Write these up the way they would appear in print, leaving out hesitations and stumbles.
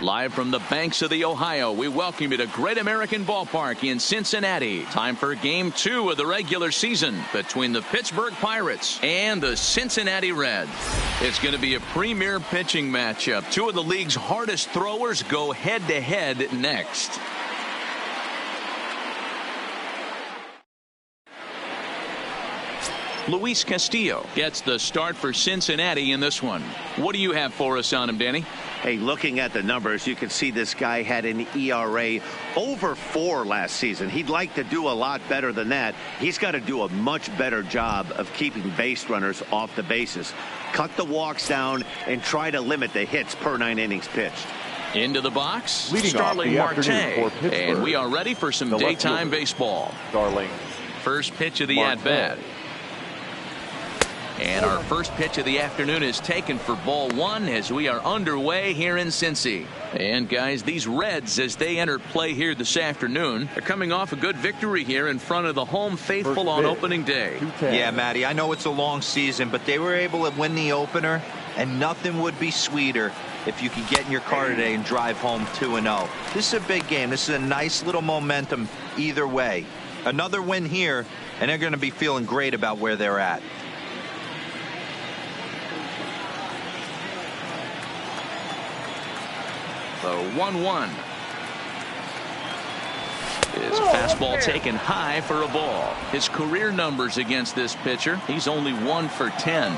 Live from the banks of the Ohio, we welcome you to Great American Ballpark in Cincinnati. Time for Game 2 of the regular season between the Pittsburgh Pirates and the Cincinnati Reds. It's going to be a premier pitching matchup. Two of the league's hardest throwers go head-to-head next. Luis Castillo gets the start for Cincinnati in this one. What do you have for us on him, Danny? Hey, looking at the numbers, you can see this guy had an ERA over 4 last season. He'd like to do a lot better than that. He's got to do a much better job of keeping base runners off the bases. Cut the walks down and try to limit the hits per 9 innings pitched. Into the box, Leading Starling Marte. And we are ready for some daytime baseball. Starling. First pitch of the at-bat. And our first pitch of the afternoon is taken for ball 1 as we are underway here in Cincy. And guys, these Reds, as they enter play here this afternoon, are coming off a good victory here in front of the home faithful on opening day. Yeah, Matty, I know it's a long season, but they were able to win the opener, and nothing would be sweeter if you could get in your car today and drive home 2-0. This is a big game. This is a nice little momentum either way. Another win here, and they're going to be feeling great about where they're at. The 1-1 is a fastball taken high for a ball. His career numbers against this pitcher, he's only 1 for 10.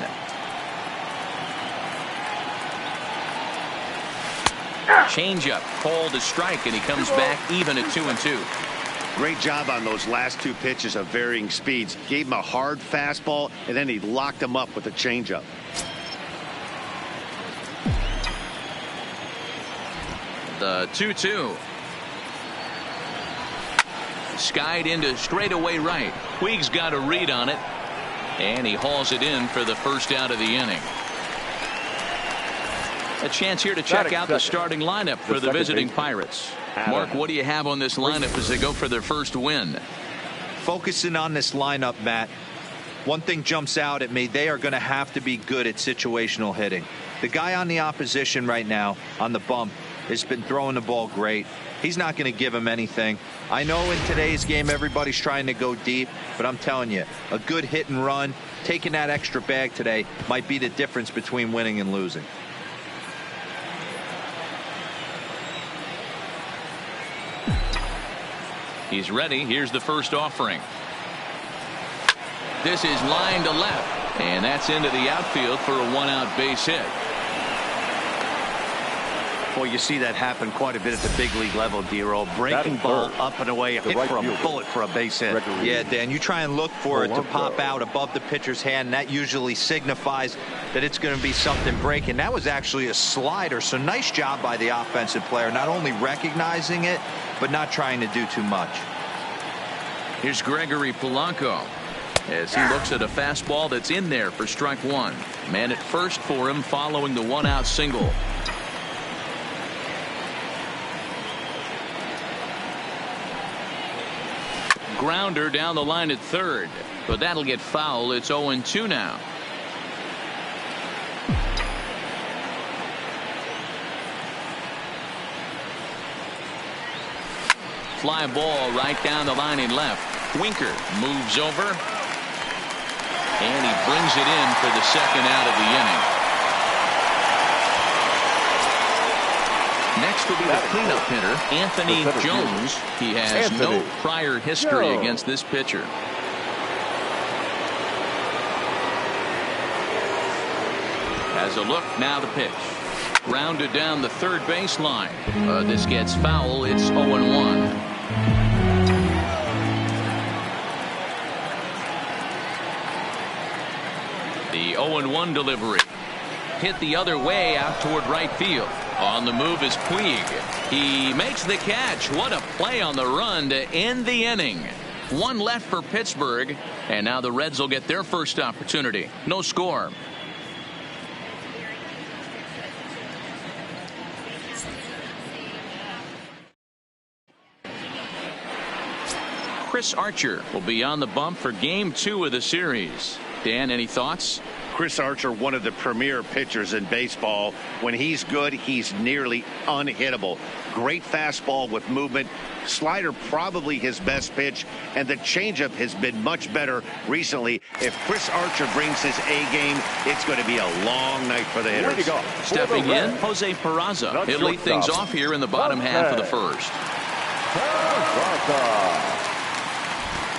Changeup called a strike, and he comes back even at 2-2. Great job on those last 2 pitches of varying speeds. Gave him a hard fastball, and then he locked him up with a changeup. The 2-2. Skied into straightaway right. Puig's got a read on it, and he hauls it in for the first out of the inning. A chance here to check out the starting lineup for the visiting Pirates. Mark, what do you have on this lineup as they go for their first win? Focusing on this lineup, Matt, one thing jumps out at me. They are going to have to be good at situational hitting. The guy on the opposition right now on the bump has been throwing the ball great. He's not going to give him anything. I know in today's game everybody's trying to go deep, but I'm telling you, a good hit and run, taking that extra bag today might be the difference between winning and losing. He's ready. Here's the first offering. This is line to left, and that's into the outfield for a 1-out base hit. Well, you see that happen quite a bit at the big league level, D-Roll. Breaking ball up and away, hit for a bullet for a base hit. Yeah, Dan, you try and look for it to pop out above the pitcher's hand, and that usually signifies that it's going to be something breaking. That was actually a slider, so nice job by the offensive player, not only recognizing it, but not trying to do too much. Here's Gregory Polanco as he looks at a fastball that's in there for strike 1. Man at first for him following the 1-out single. Grounder down the line at third, but that'll get foul. It's 0-2 now. Fly ball right down the line in left. Winker moves over, and he brings it in for the second out of the inning. Next will be the cleanup hitter, Anthony Jones. He has no prior history against this pitcher. Has a look, now the pitch. Grounded down the third baseline. This gets foul. It's 0-1. The 0-1 delivery. Hit the other way out toward right field. On the move is Puig. He makes the catch. What a play on the run to end the inning. 1 left for Pittsburgh, and now the Reds will get their first opportunity. No score. Chris Archer will be on the bump for game 2 of the series. Dan, any thoughts? Chris Archer, one of the premier pitchers in baseball. When he's good, he's nearly unhittable. Great fastball with movement. Slider probably his best pitch, and the changeup has been much better recently. If Chris Archer brings his A game, it's going to be a long night for the hitters. Stepping in, Jose Peraza. He'll lead things off here in the bottom half of the first.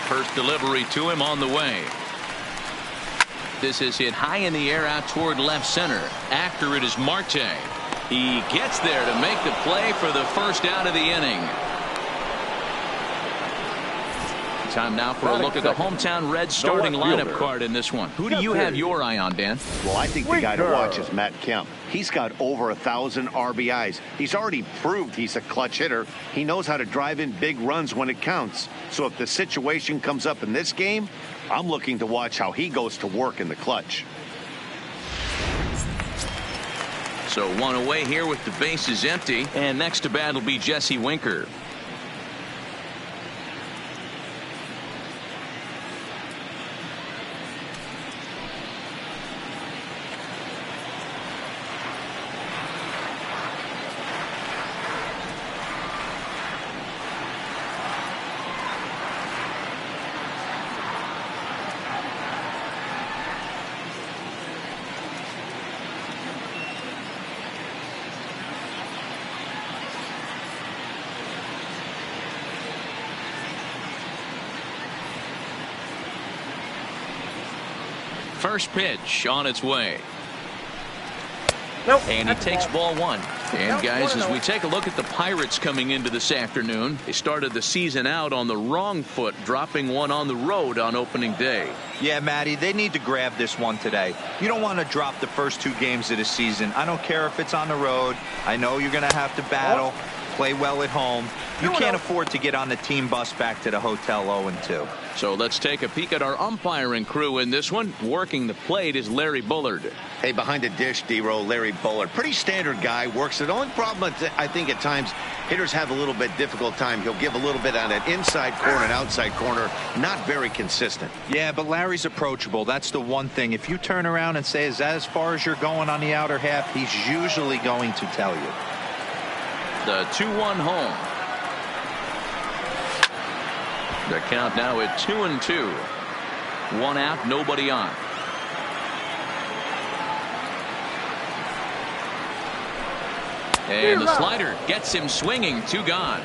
First delivery to him on the way. This is hit high in the air out toward left center. After it is Marte. He gets there to make the play for the first out of the inning. Time now for a look at the hometown Reds starting lineup card in this one. Who do you have your eye on, Dan? Well, I think the guy to watch is Matt Kemp. He's got over 1,000 RBIs. He's already proved he's a clutch hitter. He knows how to drive in big runs when it counts. So if the situation comes up in this game, I'm looking to watch how he goes to work in the clutch. So one away here with the bases empty. And next to bat will be Jesse Winker. First pitch on its way. Nope. And he takes ball one. And guys, as we take a look at the Pirates coming into this afternoon, they started the season out on the wrong foot, dropping one on the road on opening day. Yeah, Matty, they need to grab this one today. You don't want to drop the first two games of the season. I don't care if it's on the road. I know you're going to have to battle, play well at home. You can't afford to get on the team bus back to the hotel 0-2. So let's take a peek at our umpiring crew in this one. Working the plate is Larry Bullard. Hey, behind the dish, D-Row, Larry Bullard. Pretty standard guy. Works it. The only problem, I think, at times, hitters have a little bit difficult time. He'll give a little bit on an inside corner and outside corner. Not very consistent. Yeah, but Larry's approachable. That's the one thing. If you turn around and say, is that as far as you're going on the outer half, he's usually going to tell you. The 2-1 home. The count now at 2-2. One out, nobody on. And the slider gets him swinging. 2 gone.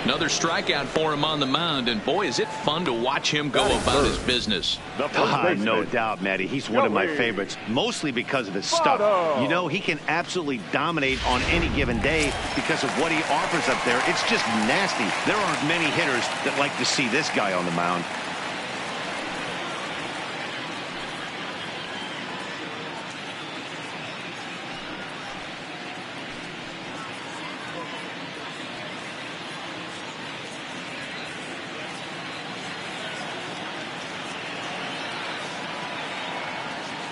Another strikeout for him on the mound, and boy, is it fun to watch him go about his business. No doubt, Matty. He's one of my favorites, mostly because of his stuff. You know, he can absolutely dominate on any given day because of what he offers up there. It's just nasty. There aren't many hitters that like to see this guy on the mound.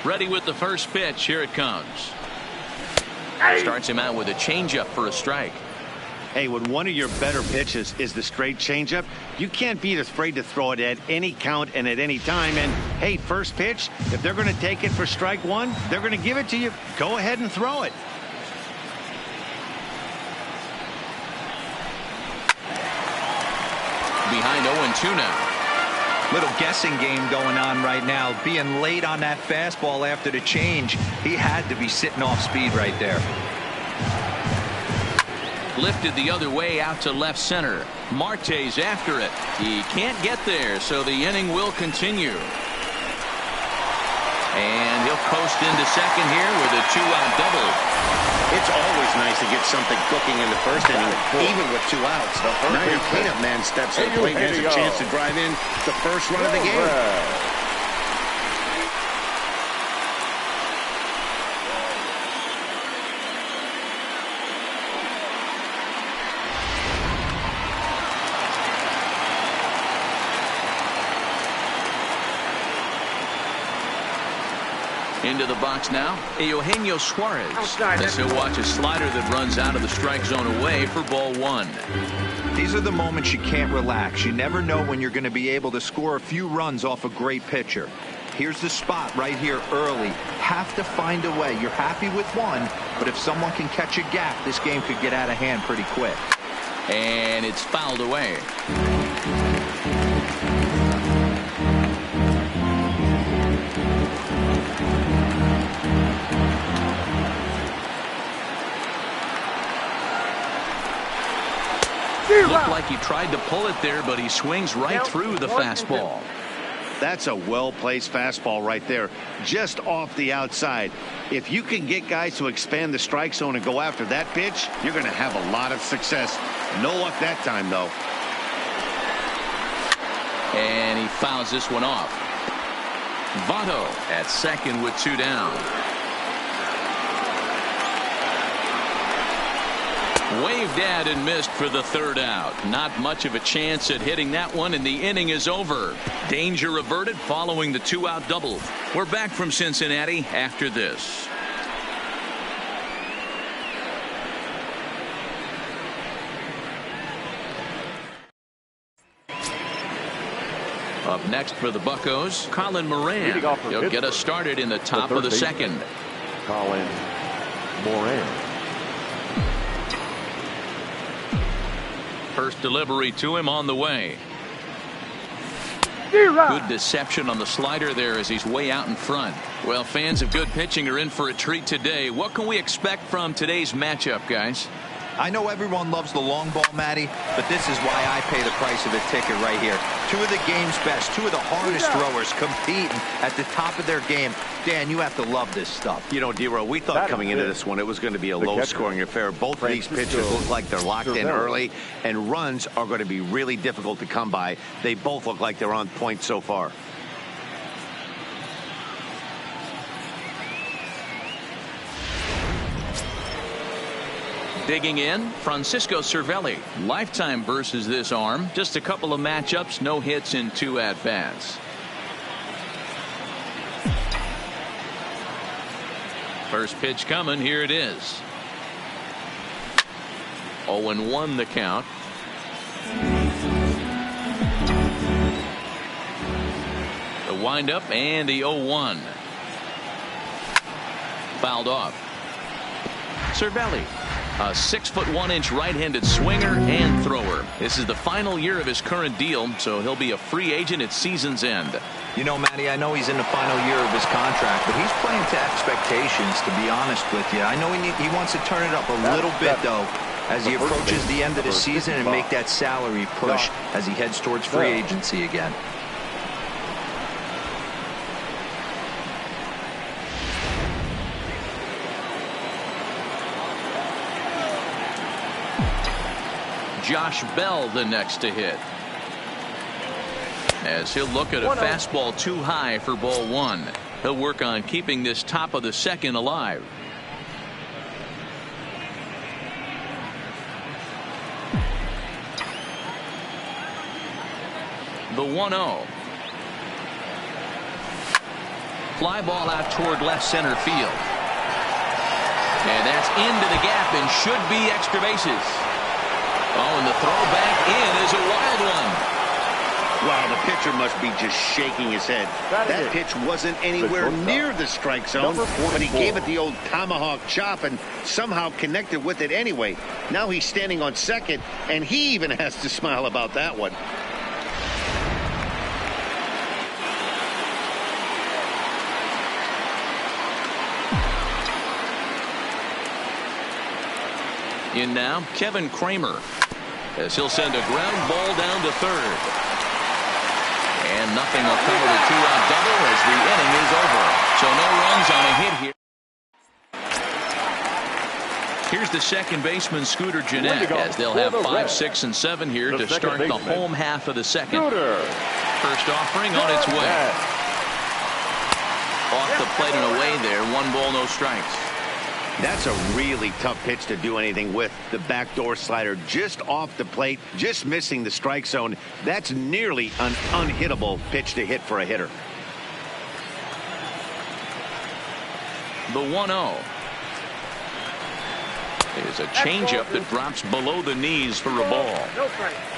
Ready with the first pitch. Here it comes. Starts him out with a changeup for a strike. Hey, when one of your better pitches is the straight changeup, you can't be afraid to throw it at any count and at any time. And hey, first pitch, if they're going to take it for strike one, they're going to give it to you. Go ahead and throw it. Behind 0-2 now. Little guessing game going on right now. Being late on that fastball after the change. He had to be sitting off speed right there. Lifted the other way out to left center. Marte's after it. He can't get there, so the inning will continue. And he'll coast into second here with a 2-out double. It's always nice to get something cooking in the first inning, even with 2 outs. Now your cleanup man steps to the plate and has a chance to drive in the first run of the game. Into the box now, Eugenio Suarez. As he'll watch a slider that runs out of the strike zone away for ball 1. These are the moments you can't relax. You never know when you're going to be able to score a few runs off a great pitcher. here's the spot right here early. Have to find a way. You're happy with one, but if someone can catch a gap, this game could get out of hand pretty quick. And it's fouled away. Looked like he tried to pull it there, but he swings right through the fastball. That's a well-placed fastball right there, just off the outside. If you can get guys to expand the strike zone and go after that pitch, you're going to have a lot of success. No luck that time, though. And he fouls this one off. Votto at second with 2 down. Waved at and missed for the 3rd out. Not much of a chance at hitting that one, and the inning is over. Danger averted following the 2-out double. We're back from Cincinnati after this. Up next for the Buccos, Colin Moran. He'll get us started in the top of the 2nd. Colin Moran. First delivery to him on the way. Good deception on the slider there as he's way out in front. Well, fans of good pitching are in for a treat today. What can we expect from today's matchup, guys? I know everyone loves the long ball, Matty, but this is why I pay the price of a ticket right here. 2 of the game's best, 2 of the hardest throwers competing at the top of their game. Dan, you have to love this stuff. You know, D-Row, we thought coming into this one it was going to be a low-scoring affair. Both of these pitchers look like they're locked in early, and runs are going to be really difficult to come by. They both look like they're on point so far. Digging in, Francisco Cervelli. Lifetime versus this arm. Just a couple of matchups, no hits in 2 at-bats. First pitch coming, here it is. 0-1 the count. The windup and the 0-1. Fouled off. Cervelli. A 6'1" right-handed swinger and thrower. This is the final year of his current deal, so he'll be a free agent at season's end. You know, Matty, I know he's in the final year of his contract, but he's playing to expectations, to be honest with you. I know he wants to turn it up a little bit, though, as he approaches the end of the season and make that salary push as he heads towards free agency again. Josh Bell the next to hit. As he'll look at a fastball too high for ball 1. He'll work on keeping this top of the 2nd alive. The 1-0. Fly ball out toward left center field. And that's into the gap and should be extra bases. Oh, and the throw back in is a wild one. Wow, the pitcher must be just shaking his head. That pitch wasn't anywhere near the strike zone, but he gave it the old tomahawk chop and somehow connected with it anyway. Now he's standing on second, and he even has to smile about that one. In now, Kevin Kramer, as he'll send a ground ball down to 3rd. And nothing will cover the 2-out double as the inning is over. So no runs on a hit here. Here's the second baseman, Scooter Gennett, as they'll have 5, 6, and 7 here to start the home half of the 2nd. First offering on its way. Off the plate and away there. 1 ball, no strikes. That's a really tough pitch to do anything with. The backdoor slider just off the plate, just missing the strike zone. That's nearly an unhittable pitch to hit for a hitter. The 1-0. Is a changeup that drops below the knees for a ball.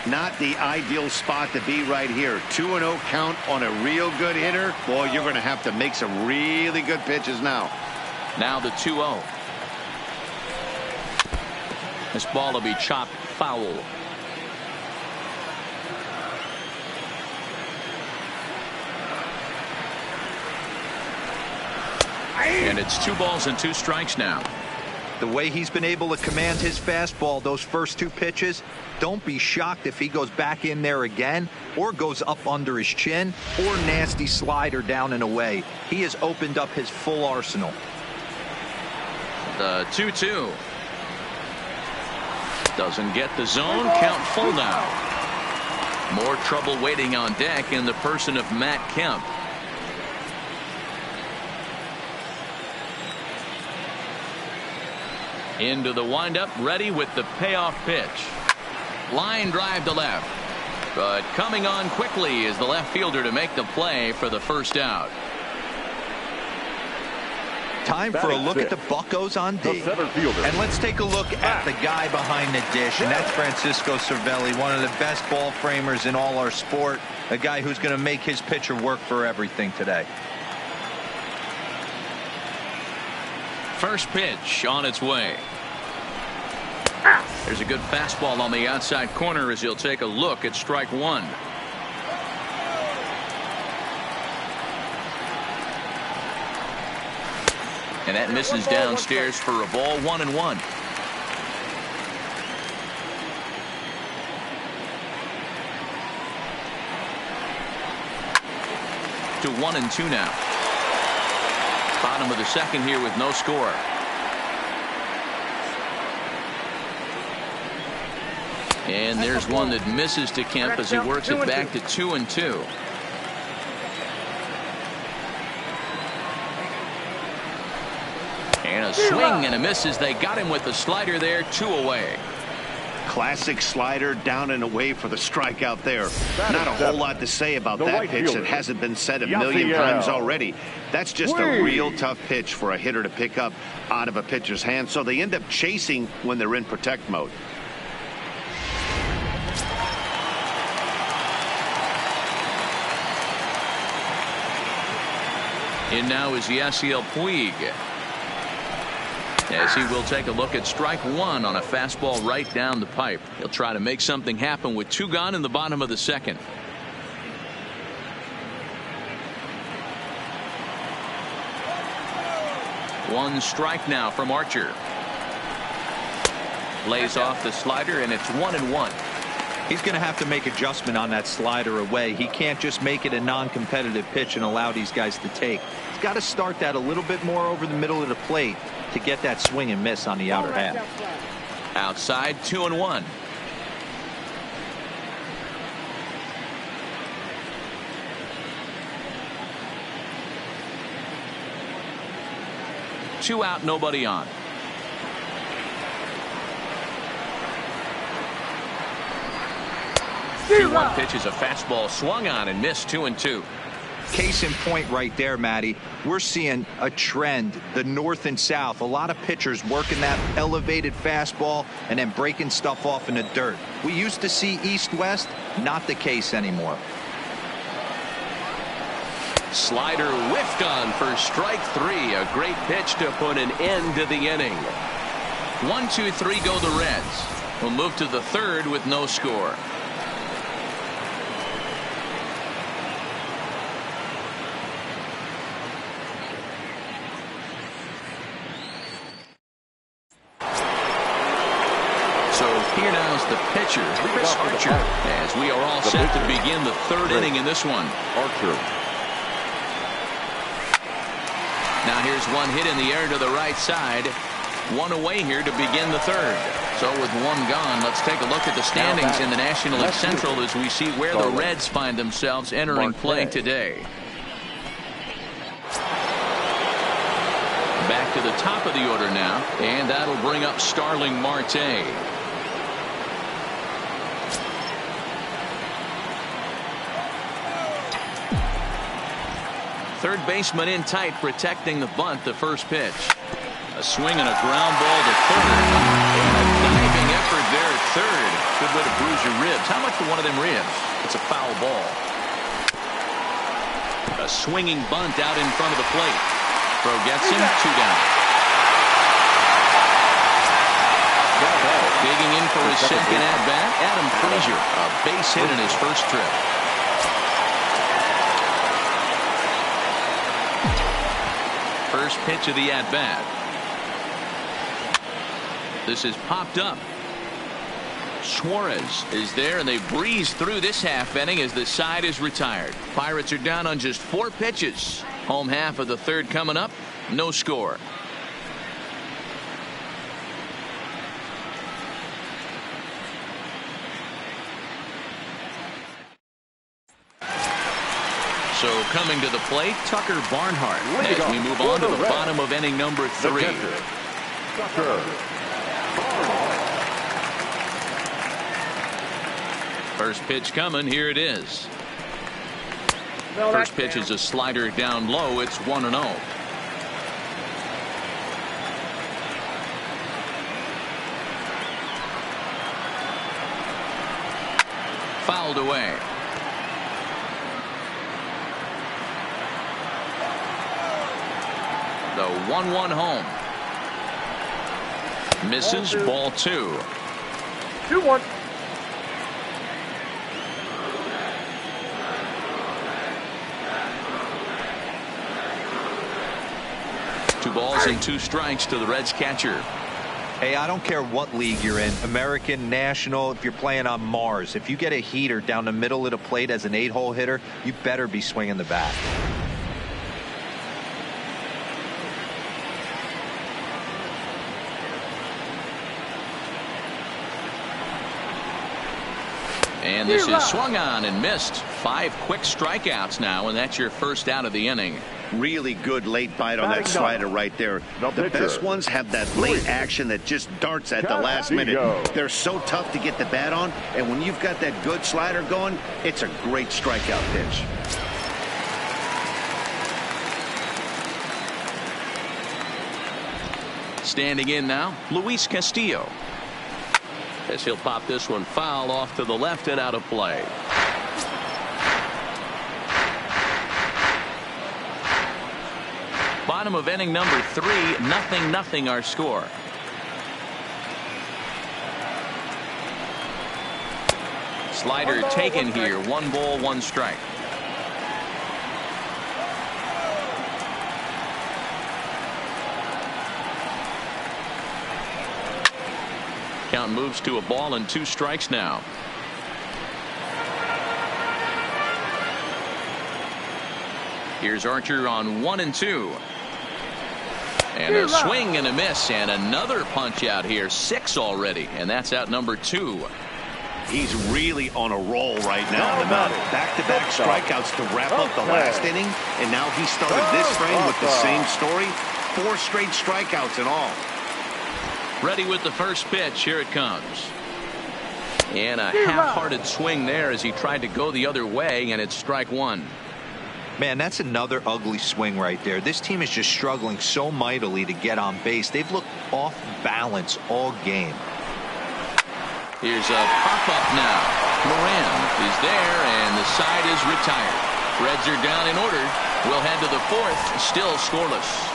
Not the ideal spot to be right here. 2-0 count on a real good hitter. Boy, you're going to have to make some really good pitches now. Now the 2-0. This ball will be chopped foul. And it's 2 balls and 2 strikes now. The way he's been able to command his fastball those first 2 pitches, don't be shocked if he goes back in there again or goes up under his chin or nasty slider down and away. He has opened up his full arsenal. The 2-2. Doesn't get the zone. Count full now. More trouble waiting on deck in the person of Matt Kemp. Into the windup, ready with the payoff pitch. Line drive to left. But coming on quickly is the left fielder to make the play for the first out. Time for a look at the Buccos on D. And let's take a look at the guy behind the dish, and that's Francisco Cervelli, one of the best ball framers in all our sport, a guy who's going to make his pitcher work for everything today. First pitch on its way. There's a good fastball on the outside corner as he'll take a look at strike 1. And that misses downstairs for a ball. 1-1. To 1-2 now. Bottom of the second here with no score. And there's one that misses to Kemp as he works it back to 2-2. And a swing and a miss as they got him with the slider there. 2 away. Classic slider down and away for the strikeout there. Not a whole lot to say about that pitch that hasn't been said a million times already. That's just a real tough pitch for a hitter to pick up out of a pitcher's hand. So they end up chasing when they're in protect mode. In now is Yasiel Puig, as he will take a look at strike 1 on a fastball right down the pipe. He'll try to make something happen with 2 gone in the bottom of the second. One strike now from Archer. Lays off the slider, and it's 1-1. He's going to have to make adjustment on that slider away. He can't just make it a non-competitive pitch and allow these guys to take. He's got to start that a little bit more over the middle of the plate to get that swing and miss on the outer half. Outside, 2-1. Two out, nobody on. The 2-1 pitch is a fastball swung on and missed. 2-2. Case in point right there, Matty. We're seeing a trend, the north and south. A lot of pitchers working that elevated fastball and then breaking stuff off in the dirt. We used to see east-west, not the case anymore. Slider whiffed on for strike 3. A great pitch to put an end to the inning. 1-2-3 go the Reds. We'll move to the third with no score. Here now is the pitcher, Chris Archer, as we are all set to begin the third inning in this one. Archer. Now here's one hit in the air to the right side. One away here to begin the third. So with one gone, let's take a look at the standings in the National League Central as we see where the Reds find themselves entering play today. Back to the top of the order now, and that'll bring up Starling Marte. Third baseman in tight, protecting the bunt. The first pitch. A A swing and a ground ball to third. And a diving effort there at third. Good way to bruise your ribs. How much for one of them ribs? It's a foul ball. A swinging bunt out in front of the plate. Throw gets him, 2 down. Digging in for his second at-bat, Adam Frazier. A base hit in his first trip. First pitch of the at-bat. This is popped up. Suarez is there, and they breeze through this half inning as the side is retired. Pirates are down on just 4 pitches. Home half of the third coming up. No score. So coming to the plate, Tucker Barnhart. As we move on to the bottom of inning number 3. First pitch coming. Here it is. First pitch is a slider down low. It's 1-0. Fouled away. The 1-1 home. Misses. Ball 2. 2-1. Two balls and 2 strikes to the Reds catcher. Hey, I don't care what league you're in, American, National, if you're playing on Mars. If you get a heater down the middle of the plate as an 8-hole hitter, you better be swinging the bat. And this is swung on and missed. 5 quick strikeouts now, and that's your first out of the inning. Really good late bite on that slider right there. The best ones have that late action that just darts at the last minute. They're so tough to get the bat on, and when you've got that good slider going, it's a great strikeout pitch. Standing in now, Luis Castillo. As he'll pop this one foul off to the left and out of play. Bottom of inning number 3, 0-0 our score. Slider taken here. 1 ball, 1 strike. Count moves to a ball and 2 strikes now. Here's Archer on 1-2. And a swing and a miss, and another punch out here. 6 already, and that's out number 2. He's really on a roll right now in the mound. Back-to-back strikeouts to wrap up the last inning, and now he started this frame with the same story. 4 straight strikeouts in all. Ready with the first pitch. Here it comes. And a half-hearted swing there as he tried to go the other way, and it's strike 1. Man, that's another ugly swing right there. This team is just struggling so mightily to get on base. They've looked off balance all game. Here's a pop-up now. Moran is there, and the side is retired. Reds are down in order. We'll head to the 4th, still scoreless.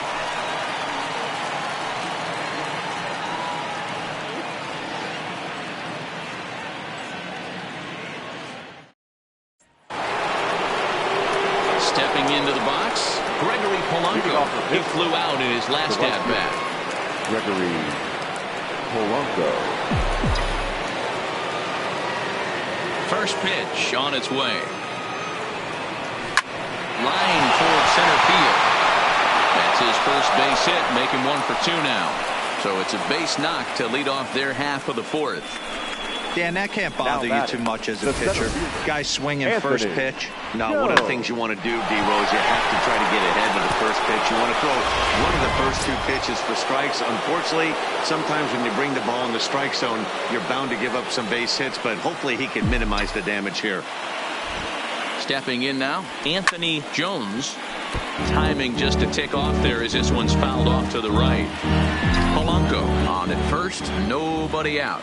Stepping into the box, Gregory Polanco. He flew out in his last at-bat. Gregory Polanco. First pitch on its way. Line towards center field. That's his first base hit, making 1 for 2 now. So it's a base knock to lead off their half of the 4th. Dan, that can't bother you too much as a pitcher. Guy swinging first pitch. No, one of the things you want to do, D-Rose, you have to try to get ahead with the first pitch. You want to throw one of the first 2 pitches for strikes. Unfortunately, sometimes when you bring the ball in the strike zone, you're bound to give up some base hits, but hopefully he can minimize the damage here. Stepping in now, Anthony Jones. Timing just to tick off there as this one's fouled off to the right. Polanco on at first, nobody out.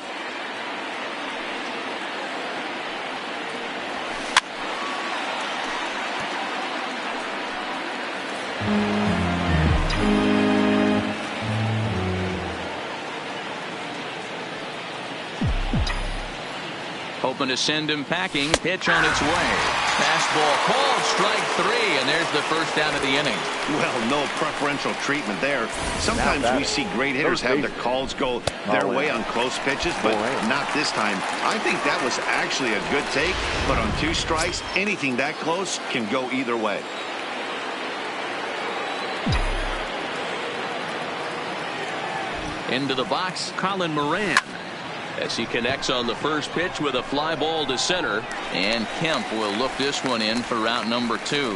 Hoping to send him packing. Pitch on its way. Fastball called, strike 3, and there's the first out of the inning. Well, no preferential treatment there. Sometimes we see great hitters have their calls go their way on close pitches, but not this time. I think that was actually a good take, but on 2 strikes, anything that close can go either way. Into the box, Colin Moran, as he connects on the first pitch with a fly ball to center, and Kemp will look this one in for route number 2.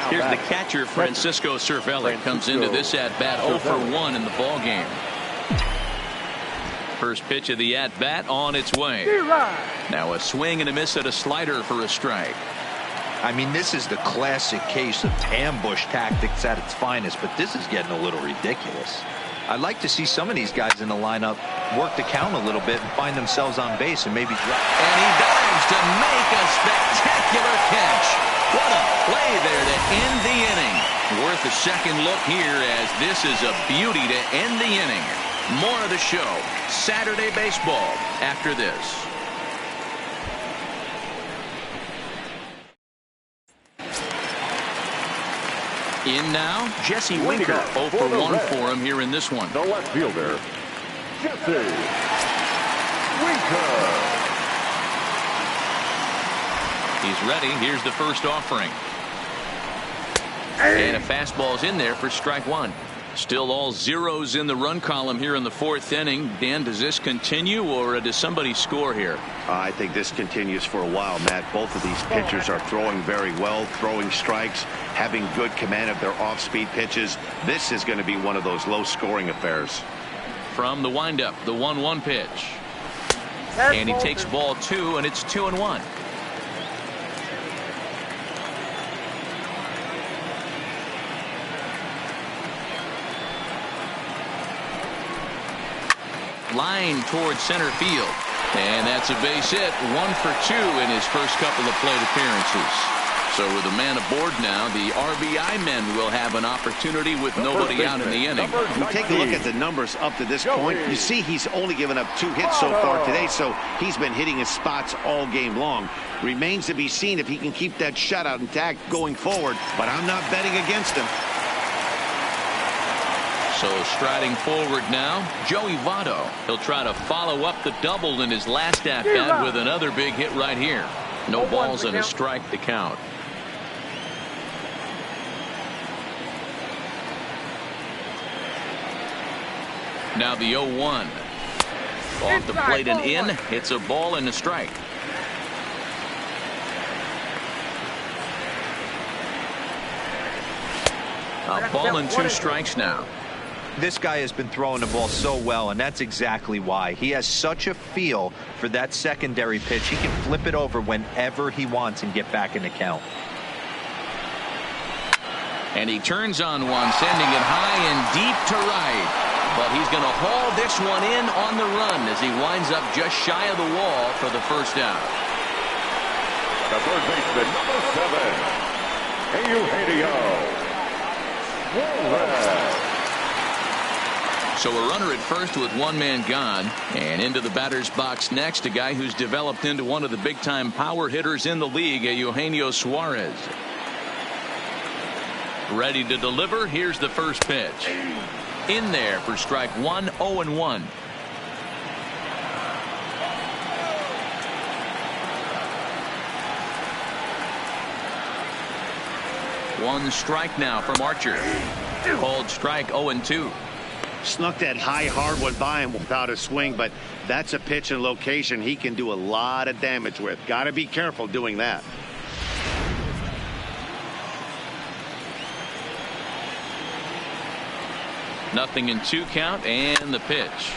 Here's the catcher, Francisco Cervelli, comes into this at bat 0 for 1 in the ball game. First pitch of the at bat on its way. Now a swing and a miss at a slider for a strike. I mean, this is the classic case of ambush tactics at its finest, but this is getting a little ridiculous. I'd like to see some of these guys in the lineup work the count a little bit and find themselves on base and maybe drop. And he dives to make a spectacular catch. What a play there to end the inning. Worth a second look here, as this is a beauty to end the inning. More of the show, Saturday Baseball, after this. In now, Jesse Winker, 0 for 1 for him here in this one. The left fielder, Jesse Winker. He's ready. Here's the first offering. And a fastball's in there for strike 1. Still all zeros in the run column here in the 4th inning. Dan, does this continue, or does somebody score here? I think this continues for a while, Matt. Both of these pitchers are throwing very well, throwing strikes, having good command of their off-speed pitches. This is going to be one of those low-scoring affairs. From the windup, the 1-1 pitch. And he takes ball 2, and it's 2-1. Line towards center field, and that's a base hit. 1 for 2 in his first couple of plate appearances. So with a man aboard now, the RBI men will have an opportunity with nobody out in the inning. You take a look at the numbers up to this point. You see he's only given up 2 hits so far today, so he's been hitting his spots all game long. Remains to be seen if he can keep that shutout intact going forward, but I'm not betting against him. So striding forward now, Joey Votto. He'll try to follow up the double in his last at-bat with another big hit right here. No balls and a strike to count. Now the 0-1. Off the plate and in. It's a ball and a strike. A ball and 2 strikes now. This guy has been throwing the ball so well, and that's exactly why. He has such a feel for that secondary pitch. He can flip it over whenever he wants and get back in the count. And he turns on one, sending it high and deep to right. But he's going to haul this one in on the run as he winds up just shy of the wall for the first out. The third baseman, number 7, Eugenio Suarez. So a runner at first with 1 man gone, and into the batter's box next, a guy who's developed into one of the big-time power hitters in the league, Eugenio Suarez. Ready to deliver. Here's the first pitch. In there for strike 1, 0-1. One strike now from Archer. Called strike 0-2. Snuck that high hard one by him without a swing, but that's a pitch and location he can do a lot of damage with. Got to be careful doing that. Nothing in 2 count, and the pitch.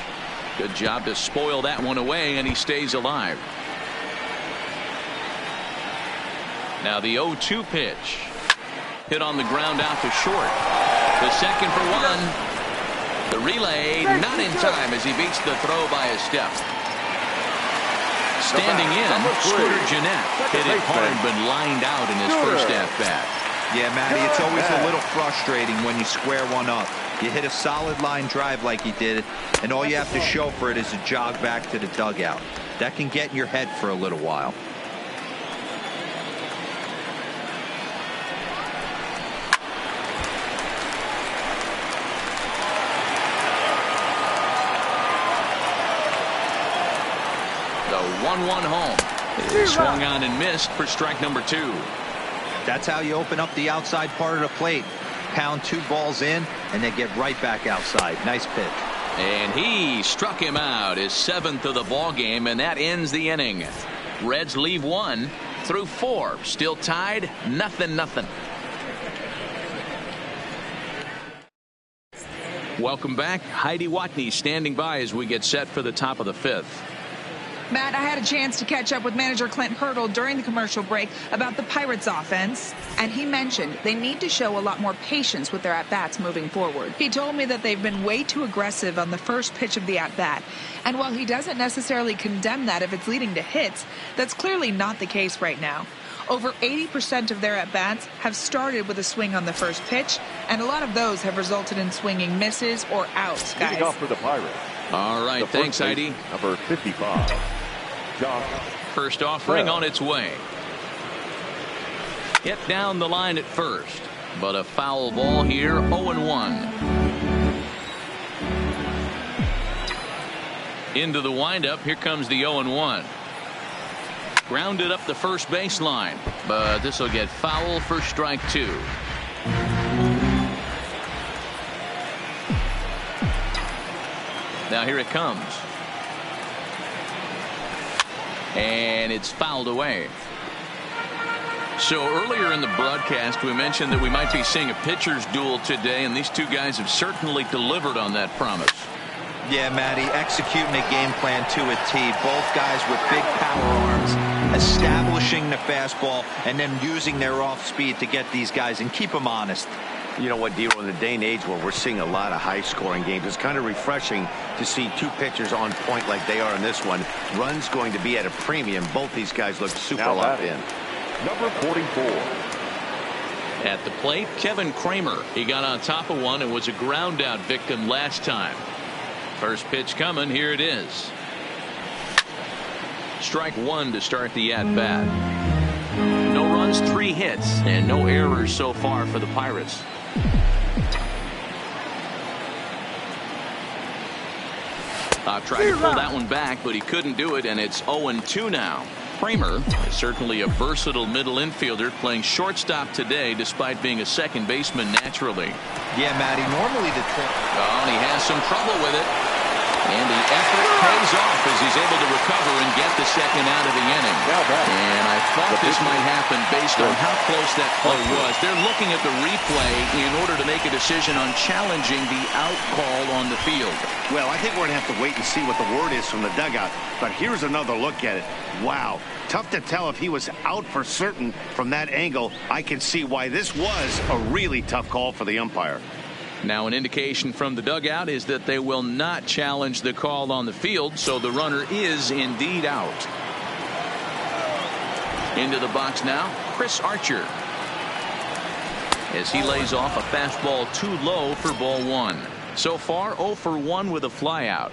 Good job to spoil that one away, and he stays alive. Now the 0-2 pitch. Hit on the ground out to short. The second for one. The relay not in time as he beats the throw by a step. Standing in, Scooter Jeanette hit it hard but lined out in his first at-bat. Yeah, Matty, it's always a little frustrating when you square one up. You hit a solid line drive like he did, and all you have to show for it is a jog back to the dugout. That can get in your head for a little while. The 1-1 home. It swung on and missed for strike number 2. That's how you open up the outside part of the plate. Pound 2 balls in and then get right back outside. Nice pitch. And he struck him out, his 7th of the ball game, and that ends the inning. Reds leave 1 through 4. Still tied, 0-0. Welcome back. Heidi Watney standing by as we get set for the top of the 5th. Matt, I had a chance to catch up with manager Clint Hurdle during the commercial break about the Pirates offense, and he mentioned they need to show a lot more patience with their at-bats moving forward. He told me that they've been way too aggressive on the first pitch of the at-bat, and while he doesn't necessarily condemn that if it's leading to hits, that's clearly not the case right now. Over 80% of their at-bats have started with a swing on the first pitch, and a lot of those have resulted in swinging misses or outs, guys. Leading off for the Pirates. All right, thanks, Heidi. Number 55. First offering on its way. Hit down the line at first, but a foul ball here, 0-1. Into the windup, here comes the 0-1. Grounded up the first baseline, but this will get foul for strike 2. Now here it comes. And it's fouled away. So earlier in the broadcast, we mentioned that we might be seeing a pitcher's duel today, and these two guys have certainly delivered on that promise. Yeah, Matty, executing a game plan to a T. Both guys with big power arms, establishing the fastball, and then using their off speed to get these guys and keep them honest. You know what, Dero, in the day and age where we're seeing a lot of high-scoring games, it's kind of refreshing to see two pitchers on point like they are in this one. Runs going to be at a premium. Both these guys look super locked in. Number 44. At the plate, Kevin Kramer. He got on top of one and was a ground-out victim last time. First pitch coming. Here it is. Strike 1 to start the at-bat. No runs, 3 hits, and no errors so far for the Pirates. Tried to pull that one back, but he couldn't do it, and it's 0-2 now. Kramer is certainly a versatile middle infielder, playing shortstop today despite being a second baseman naturally. Yeah, Matty, normally the and he has some trouble with it. And the effort pays off as he's able to recover and get the second out of the inning. And I thought this might happen based on how close that play was. They're looking at the replay in order to make a decision on challenging the out call on the field. Well, I think we're going to have to wait and see what the word is from the dugout. But here's another look at it. Wow. Tough to tell if he was out for certain from that angle. I can see why this was a really tough call for the umpire. Now an indication from the dugout is that they will not challenge the call on the field, so the runner is indeed out. Into the box now, Chris Archer, as he lays off a fastball too low for ball 1. So far 0 for 1 with a flyout.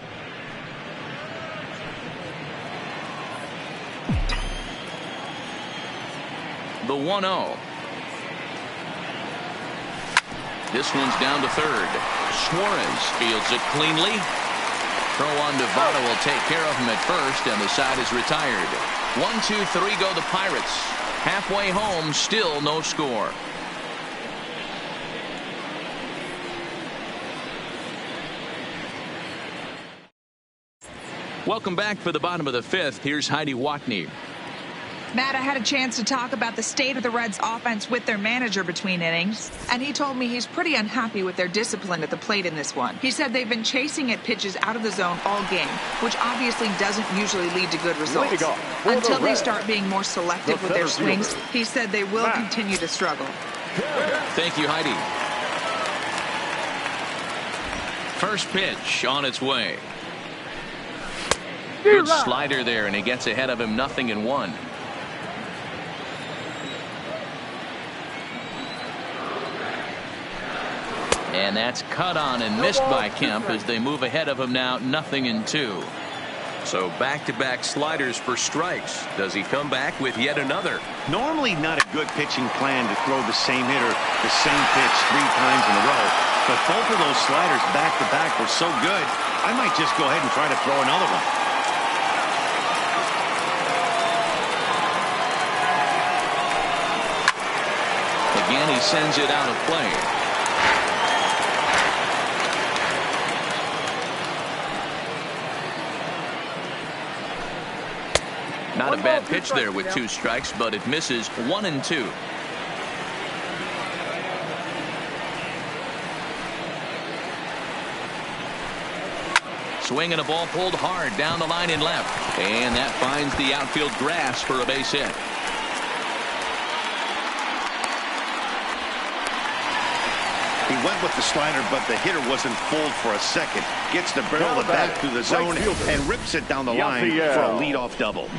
The 1-0. This one's down to third. Suarez fields it cleanly. Throw on Nevada will take care of him at first, and the side is retired. 1, 2, 3 go the Pirates. Halfway home, still no score. Welcome back for the bottom of the 5th. Here's Heidi Watney. Matt, I had a chance to talk about the state of the Reds offense with their manager between innings, and he told me he's pretty unhappy with their discipline at the plate in this one. He said they've been chasing at pitches out of the zone all game, which obviously doesn't usually lead to good results. Until they start being more selective with their swings, he said they will continue to struggle. Thank you, Heidi. First pitch on its way. Good slider there, and he gets ahead of him 0-1. And that's cut on and missed by Kemp as they move ahead of him now 0-2. So back-to-back sliders for strikes. Does he come back with yet another? Normally not a good pitching plan to throw the same hitter the same pitch 3 times in a row. But both of those sliders back-to-back were so good, I might just go ahead and try to throw another one. Again, he sends it out of play. Not a bad pitch there with 2 strikes, but it misses 1-2. Swing and a ball pulled hard down the line in left. And that finds the outfield grass for a base hit. He went with the slider, but the hitter wasn't fooled for a second. Gets the barrel of the bat through the zone and rips it down the line for a leadoff double.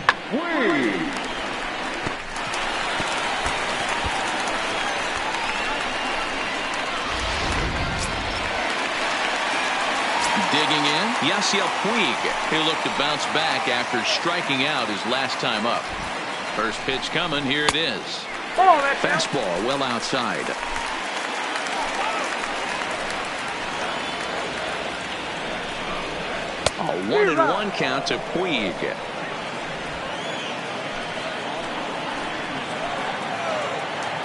Digging in, Yasiel Puig. He'll look to bounce back after striking out his last time up. First pitch coming. Here it is. Fastball well outside. A 1-1 count to Puig.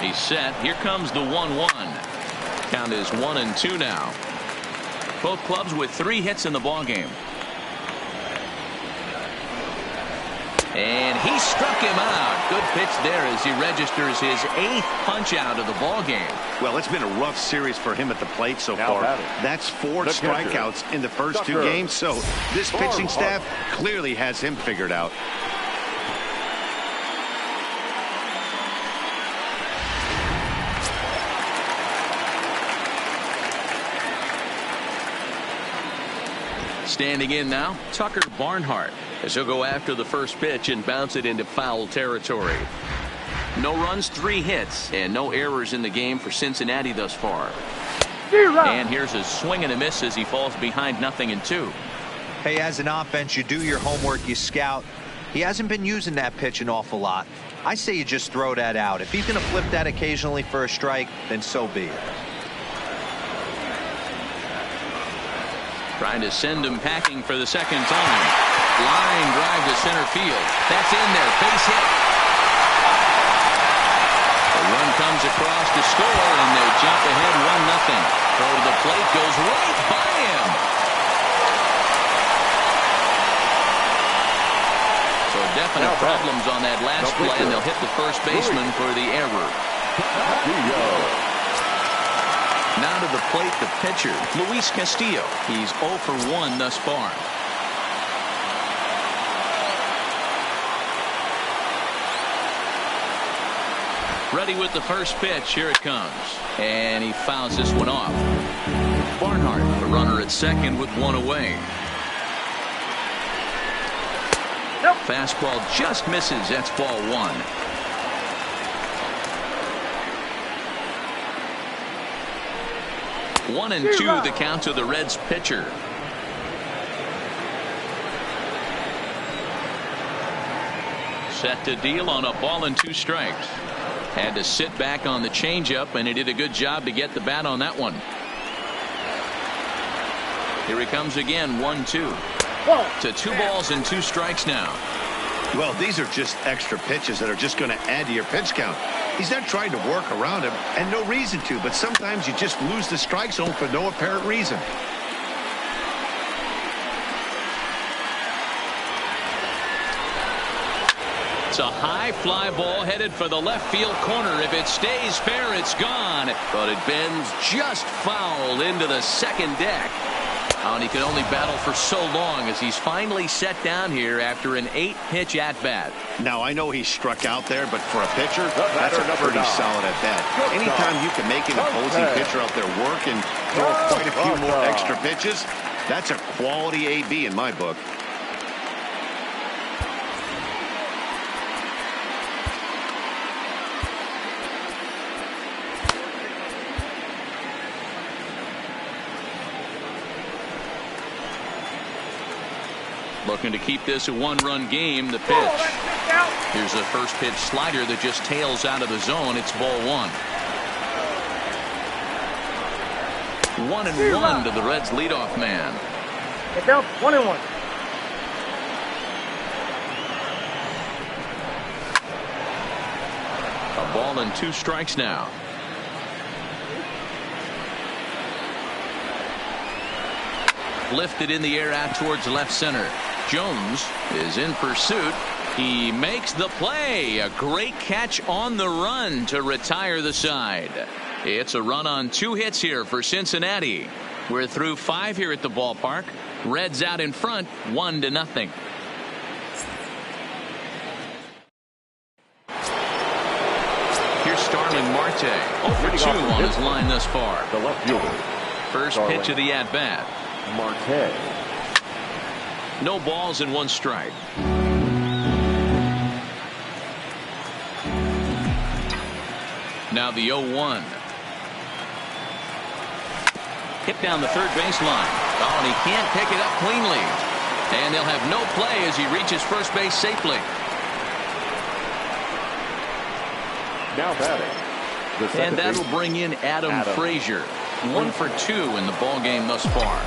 He's set. Here comes the 1-1. Count is 1-2 now. Both clubs with 3 hits in the ballgame. And he struck him out. Good pitch there as he registers his 8th punch out of the ballgame. Well, it's been a rough series for him at the plate so far. That's 4 strikeouts in the first 2 games, so this pitching staff clearly has him figured out. Standing in now, Tucker Barnhart, as he'll go after the first pitch and bounce it into foul territory. No runs, 3 hits, and no errors in the game for Cincinnati thus far. And here's a swing and a miss as he falls behind 0-2. Hey, as an offense, you do your homework, you scout. He hasn't been using that pitch an awful lot. I say you just throw that out. If he's going to flip that occasionally for a strike, then so be it. Trying to send him packing for the second time. Line drive to center field. That's in there. Base hit. The run comes across to score, and they jump ahead 1-0. Throw to the plate goes right by him. So definite problems on that last play, and they'll hit the first baseman for the error. Now to the plate, the pitcher, Luis Castillo. He's 0 for 1 thus far. Ready with the first pitch. Here it comes. And he fouls this one off. Barnhart, the runner at second with 1 away. Fastball just misses. That's ball 1. One and 2 the count to the Reds pitcher. Set to deal on a ball and 2 strikes. Had to sit back on the changeup, and he did a good job to get the bat on that one. Here he comes again, 1-2. To 2 balls and 2 strikes now. Well, these are just extra pitches that are just going to add to your pitch count. He's not trying to work around him, and no reason to, but sometimes you just lose the strike zone for no apparent reason. It's a high fly ball headed for the left field corner. If it stays fair, it's gone. But it bends just foul into the second deck. And he could only battle for so long as he's finally set down here after an 8-pitch at-bat. Now, I know he struck out there, but for a pitcher, that's a pretty solid at-bat. Anytime you can make an opposing pitcher out there work and throw quite a few more extra pitches, that's a quality AB in my book. Looking to keep this a one-run game. The pitch. Here's a first pitch slider that just tails out of the zone. It's ball 1. 1-1 to the Reds leadoff man. Get down. 1-1. A ball and 2 strikes now. Lifted in the air out towards left center. Jones is in pursuit. He makes the play. A great catch on the run to retire the side. It's a run on 2 hits here for Cincinnati. We're through 5 here at the ballpark. Reds out in front 1-0. Here's Starling Marte. 0-for-2 on his line thus far. The left fielder. First pitch of the at-bat. Marte. No balls and 1 strike. Now the 0-1. Hit down the third baseline. Oh, and he can't pick it up cleanly. And they'll have no play as he reaches first base safely. Now batting. The second And that'll base. bring in Adam Frazier. 1-for-2 in the ball game thus far.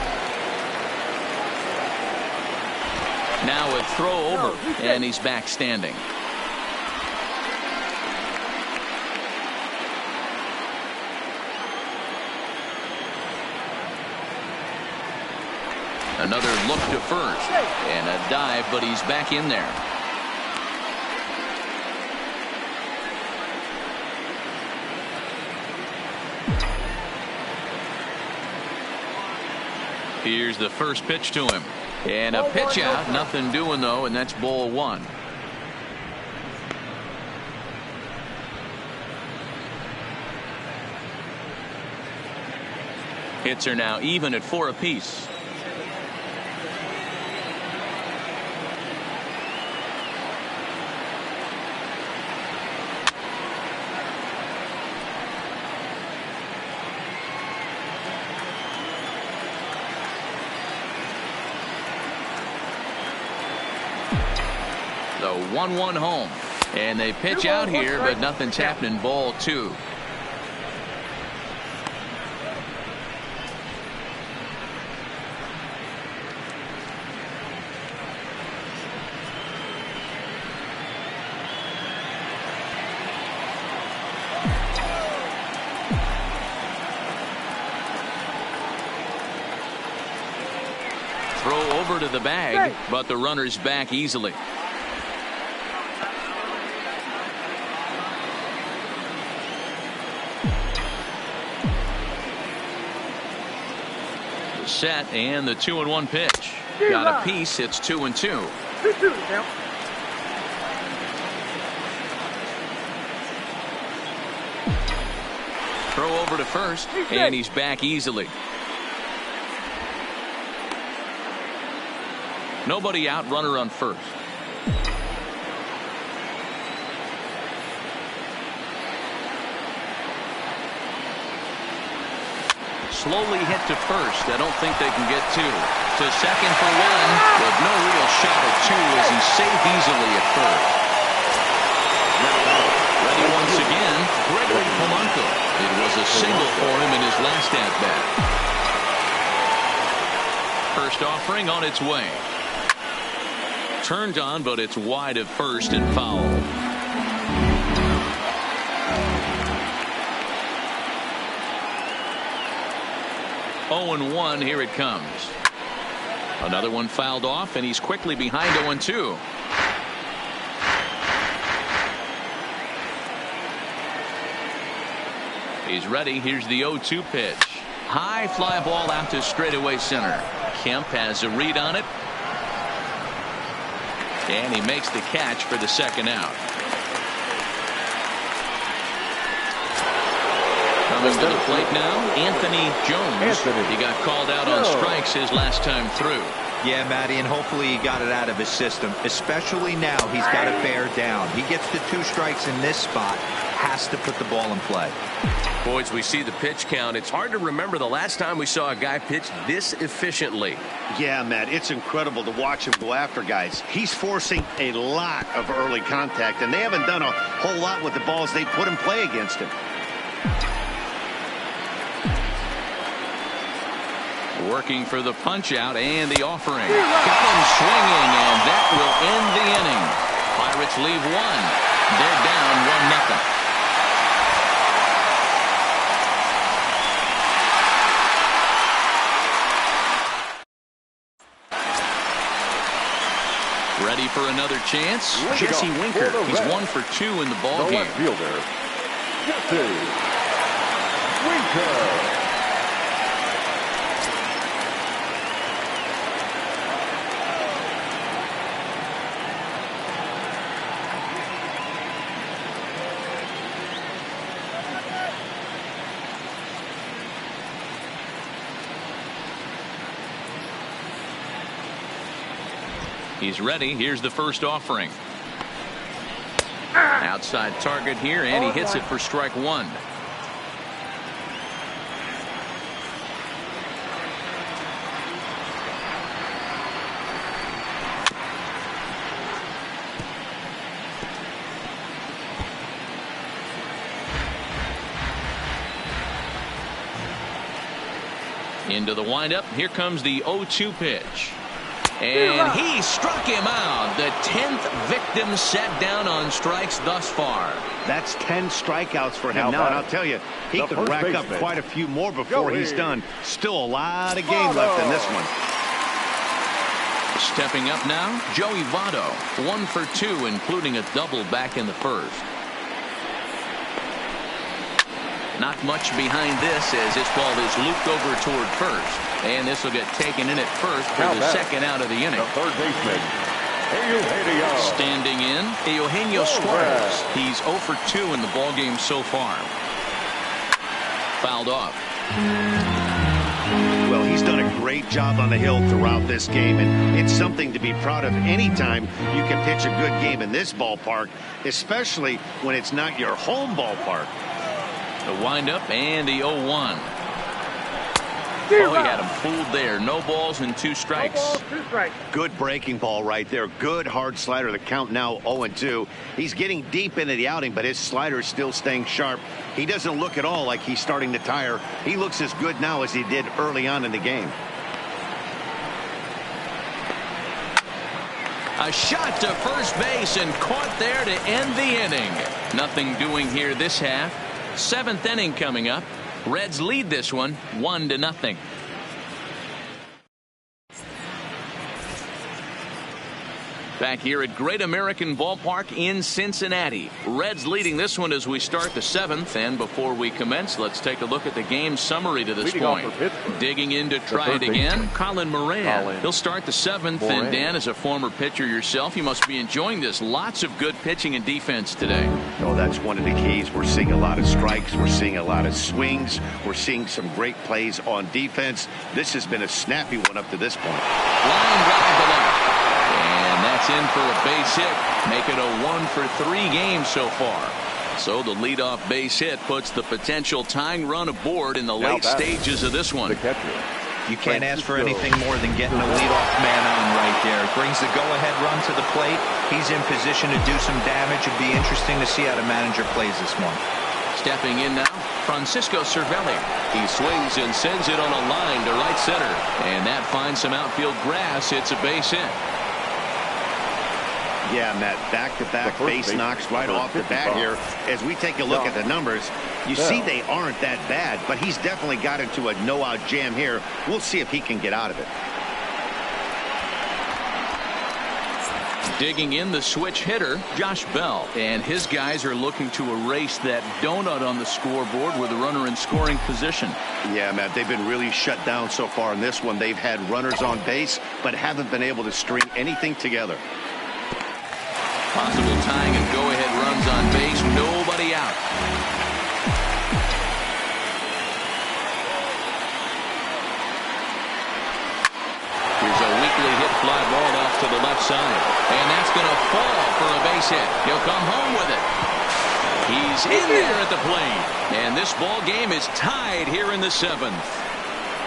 Now a throw over, and he's back standing. Another look to first, and a dive, but he's back in there. Here's the first pitch to him. And a pitch out. Nothing doing, though, and that's ball 1. Hits are now even at 4 apiece. The 1-1 home. And they pitch out here, but nothing's happening. Ball 2. Throw over to the bag, but the runner's back easily. Set and the 2-1 pitch. Got a piece. It's 2-2. 2-2 now. Throw over to first, and he's back easily. Nobody out, runner on first. Slowly hit to first. I don't think they can get 2. To second for 1, with no real shot at 2 as he's safe easily at first. Ready once again, Gregory Polanco. It was a single for him in his last at-bat. First offering on its way. Turned on, but it's wide at first and foul. Oh and 1, here it comes. Another one fouled off, and he's quickly behind 0-2. He's ready. Here's the 0-2 pitch. High fly ball out to straightaway center. Kemp has a read on it. And he makes the catch for the second out. Coming to the plate now, Anthony Jones. He got called out on strikes his last time through. Yeah, Matty, and hopefully he got it out of his system, especially now he's got to bear down. He gets the 2 strikes in this spot, has to put the ball in play. Boys, we see the pitch count. It's hard to remember the last time we saw a guy pitch this efficiently. Yeah, Matt, it's incredible to watch him go after guys. He's forcing a lot of early contact, and they haven't done a whole lot with the balls they put in play against him. Working for the punch out and the offering. Got him swinging, and that will end the inning. Pirates leave 1. They're down 1-0. Ready for another chance? Jesse Winker. He's 1 for 2 in the ball game. Fielder, Jesse Winker. He's ready. Here's the first offering. Outside target here, and he hits it for strike 1. Into the windup. Here comes the 0-2 pitch. And he struck him out. The 10th victim set down on strikes thus far. That's 10 strikeouts for him now, and I'll tell you, he could rack up quite a few more before he's done. Still a lot of game left in this one. Stepping up now, Joey Votto, 1 for 2, including a double back in the first. Not much behind this as this ball is looped over toward first. And this will get taken in at first for the second out of the inning. The third baseman, Eugenio. Standing in, Eugenio Suarez. He's 0 for 2 in the ballgame so far. Fouled off. Well, he's done a great job on the hill throughout this game, and it's something to be proud of anytime you can pitch a good game in this ballpark, especially when it's not your home ballpark. The windup and the 0-1. Oh, he had him fooled there. No balls and 2 strikes. No balls, 2 strikes. Good breaking ball right there. Good hard slider. The count now 0-2. He's getting deep into the outing, but his slider is still staying sharp. He doesn't look at all like he's starting to tire. He looks as good now as he did early on in the game. A shot to first base and caught there to end the inning. Nothing doing here this half. 7th inning coming up. Reds lead this one 1-0. Back here at Great American Ballpark in Cincinnati. Reds leading this one as we start the 7th. And before we commence, let's take a look at the game summary to this point. Digging in to try it again, Colin Moran. He'll start the 7th. And Dan, as a former pitcher yourself, you must be enjoying this. Lots of good pitching and defense today. Oh, that's one of the keys. We're seeing a lot of strikes. We're seeing a lot of swings. We're seeing some great plays on defense. This has been a snappy one up to this point. Line drive to left. And that's in for a base hit. Make it a 1 for 3 game so far. So the leadoff base hit puts the potential tying run aboard in the late stages of this one. You can't ask for anything more than getting a leadoff man on right there. Brings the go-ahead run to the plate. He's in position to do some damage. It'd be interesting to see how the manager plays this one. Stepping in now, Francisco Cervelli. He swings and sends it on a line to right center. And that finds some outfield grass. It's a base hit. Yeah, Matt, back-to-back base knocks right off the bat here. As we take a look at the numbers, you see they aren't that bad, but he's definitely got into a no-out jam here. We'll see if he can get out of it. Digging in the switch hitter, Josh Bell. And his guys are looking to erase that donut on the scoreboard with a runner in scoring position. Yeah, Matt, they've been really shut down so far in this one. They've had runners on base, but haven't been able to string anything together. Possible tying and go-ahead runs on base. Nobody out. Here's a weakly hit fly ball off to the left side. And that's going to fall for a base hit. He'll come home with it. He's in there at the plate. And this ball game is tied here in the 7th.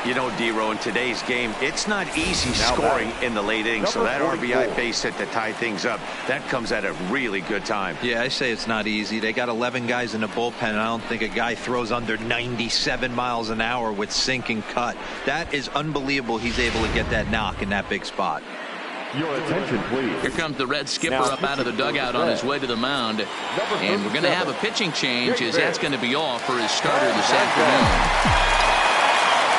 You know, D-Row, in today's game, it's not easy scoring in the late innings. So that RBI base hit to tie things up, that comes at a really good time. Yeah, I say it's not easy. They got 11 guys in the bullpen, and I don't think a guy throws under 97 miles an hour with sink and cut. That is unbelievable. He's able to get that knock in that big spot. Your attention, please. Here comes the Red skipper up out of the dugout on his way to the mound. And we're going to have a pitching change, as that's going to be off for his starter this afternoon.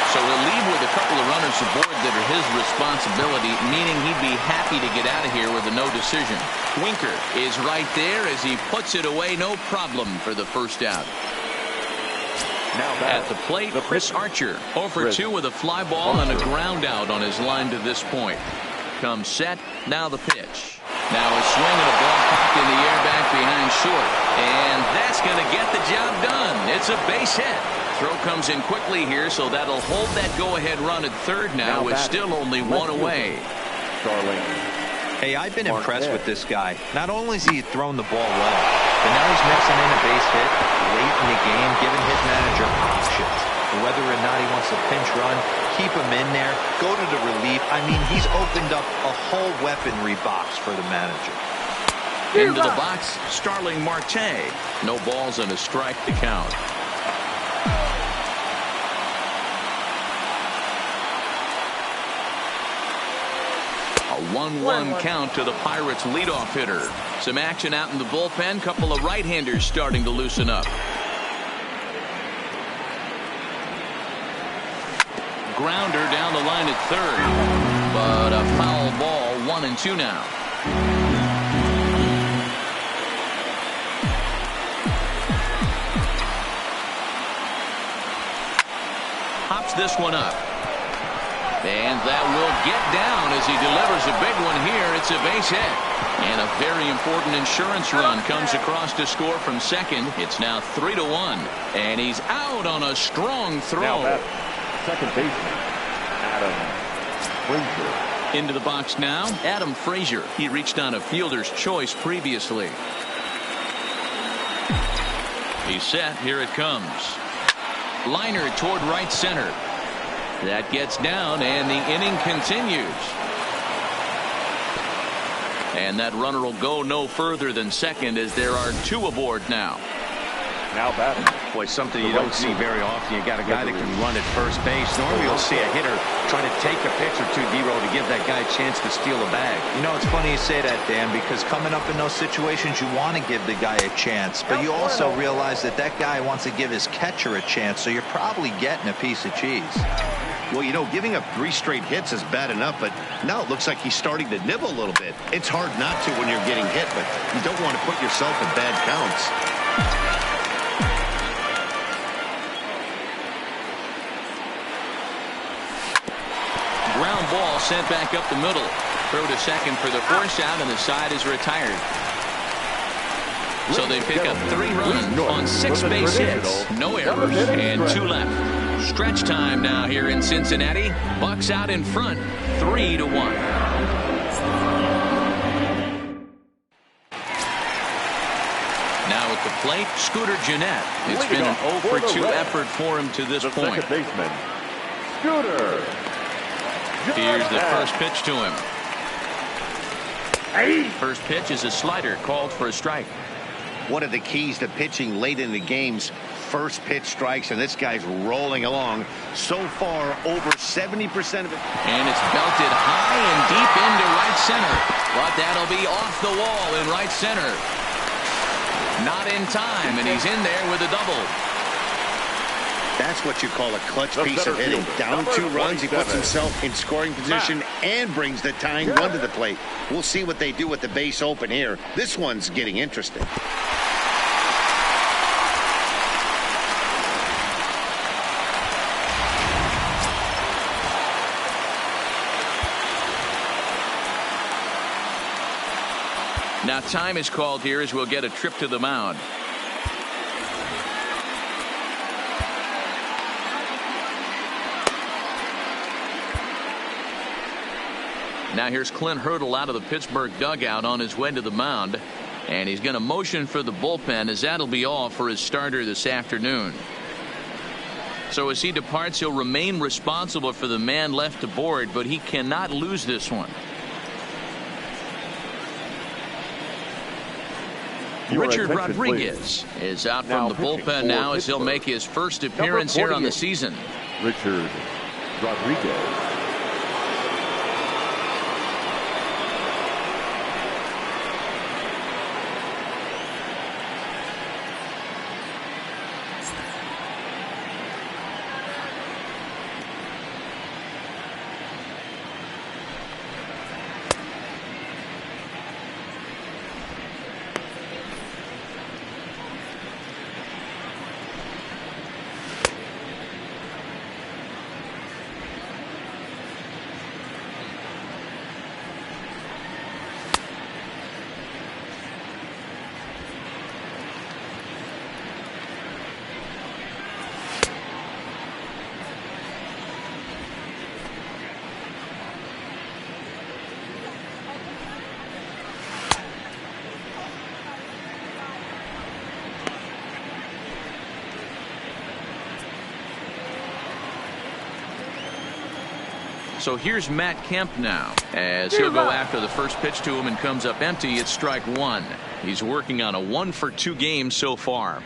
So he'll leave with a couple of runners aboard that are his responsibility, meaning he'd be happy to get out of here with a no decision. Winker is right there as he puts it away, no problem for the first out. Now at the plate, Chris Archer, 0 for 2 with a fly ball and a ground out on his line to this point. Comes set, now the pitch. Now a swing and a ball popped in the air back behind short. And that's going to get the job done. It's a base hit. Throw comes in quickly here, so that'll hold that go-ahead run at third now with still only one away. Hey, I've been impressed with this guy. Not only has he thrown the ball well, but now he's mixing in a base hit late in the game, giving his manager options. Whether or not he wants to pinch run, keep him in there, go to the relief. I mean, he's opened up a whole weaponry box for the manager. Into the box, Starling Marte. No balls and a strike to count. A 1-1 count to the Pirates leadoff hitter. Some action out in the bullpen. Couple of right-handers starting to loosen up. Grounder down the line at third. But a foul ball, 1-2 now. Hops this one up. And that will get down as he delivers a big one here. It's a base hit. And a very important insurance run comes across to score from second. It's now 3-1. And he's out on a strong throw. Now second baseman, Adam Frazier. Into the box now, Adam Frazier. He reached on a fielder's choice previously. He's set. Here it comes. Liner toward right center. That gets down, and the inning continues. And that runner will go no further than second as there are 2 aboard now. Now batting. Boy, something you don't see very often. You got a guy that can run at first base. Normally you'll see a hitter trying to take a pitch or two, D-Row, to give that guy a chance to steal a bag. You know, it's funny you say that, Dan, because coming up in those situations, you want to give the guy a chance. But you also realize that that guy wants to give his catcher a chance, so you're probably getting a piece of cheese. Well, you know, giving up 3 straight hits is bad enough, but now it looks like he's starting to nibble a little bit. It's hard not to when you're getting hit, but you don't want to put yourself in bad counts. Ground ball sent back up the middle. Throw to second for the first out, and the side is retired. So they pick up 3 runs on 6 base hits. No errors, and 2 left. Stretch time now here in Cincinnati. Bucks out in front, 3-1. Now at the plate, Scooter Gennett. It's been an 0 for 2 effort for him to this point. Second baseman, Scooter. Here's the first pitch to him. First pitch is a slider called for a strike. One of the keys to pitching late in the games, first pitch strikes, and this guy's rolling along. So far, over 70% of it. And it's belted high and deep into right center. But that'll be off the wall in right center. Not in time, and he's in there with a double. That's what you call a clutch piece of hitting. Down 2 runs, he puts himself in scoring position and brings the tying run to the plate. We'll see what they do with the base open here. This one's getting interesting. Now time is called here as we'll get a trip to the mound. Now here's Clint Hurdle out of the Pittsburgh dugout on his way to the mound. And he's going to motion for the bullpen, as that'll be all for his starter this afternoon. So as he departs, he'll remain responsible for the man left to board, but he cannot lose this one. Richard Rodriguez is out from the bullpen now as he'll make his first appearance here on the season. Richard Rodriguez. So here's Matt Kemp now as he'll go after the first pitch to him and comes up empty. It's strike 1. He's working on a 1-for-2 game so far.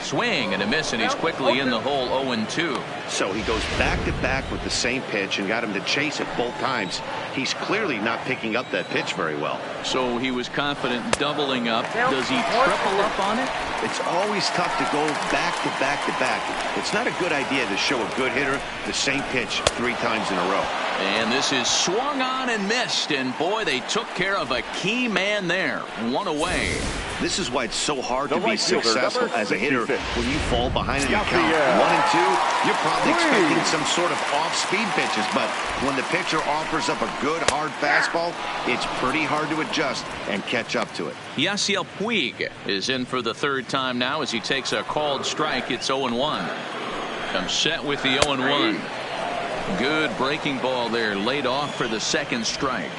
Swing and a miss, and he's quickly in the hole. 0-2. So he goes back-to-back with the same pitch and got him to chase it both times. He's clearly not picking up that pitch very well. So he was confident doubling up. Does he triple up on it? It's always tough to go back-to-back-to-back. It's not a good idea to show a good hitter the same pitch 3 times in a row. And this is swung on and missed, and boy, they took care of a key man there. 1 away. This is why it's so hard to be successful as a hitter. When you fall behind in the count 1 and 2, you're probably expecting some sort of off-speed pitches, but when the pitcher offers up a good hard fastball, it's pretty hard to adjust and catch up to it. Yasiel Puig is in for the 3rd time now as he takes a called strike. It's 0-1. Comes set with the 0-1. Good breaking ball there, laid off for the 2nd strike.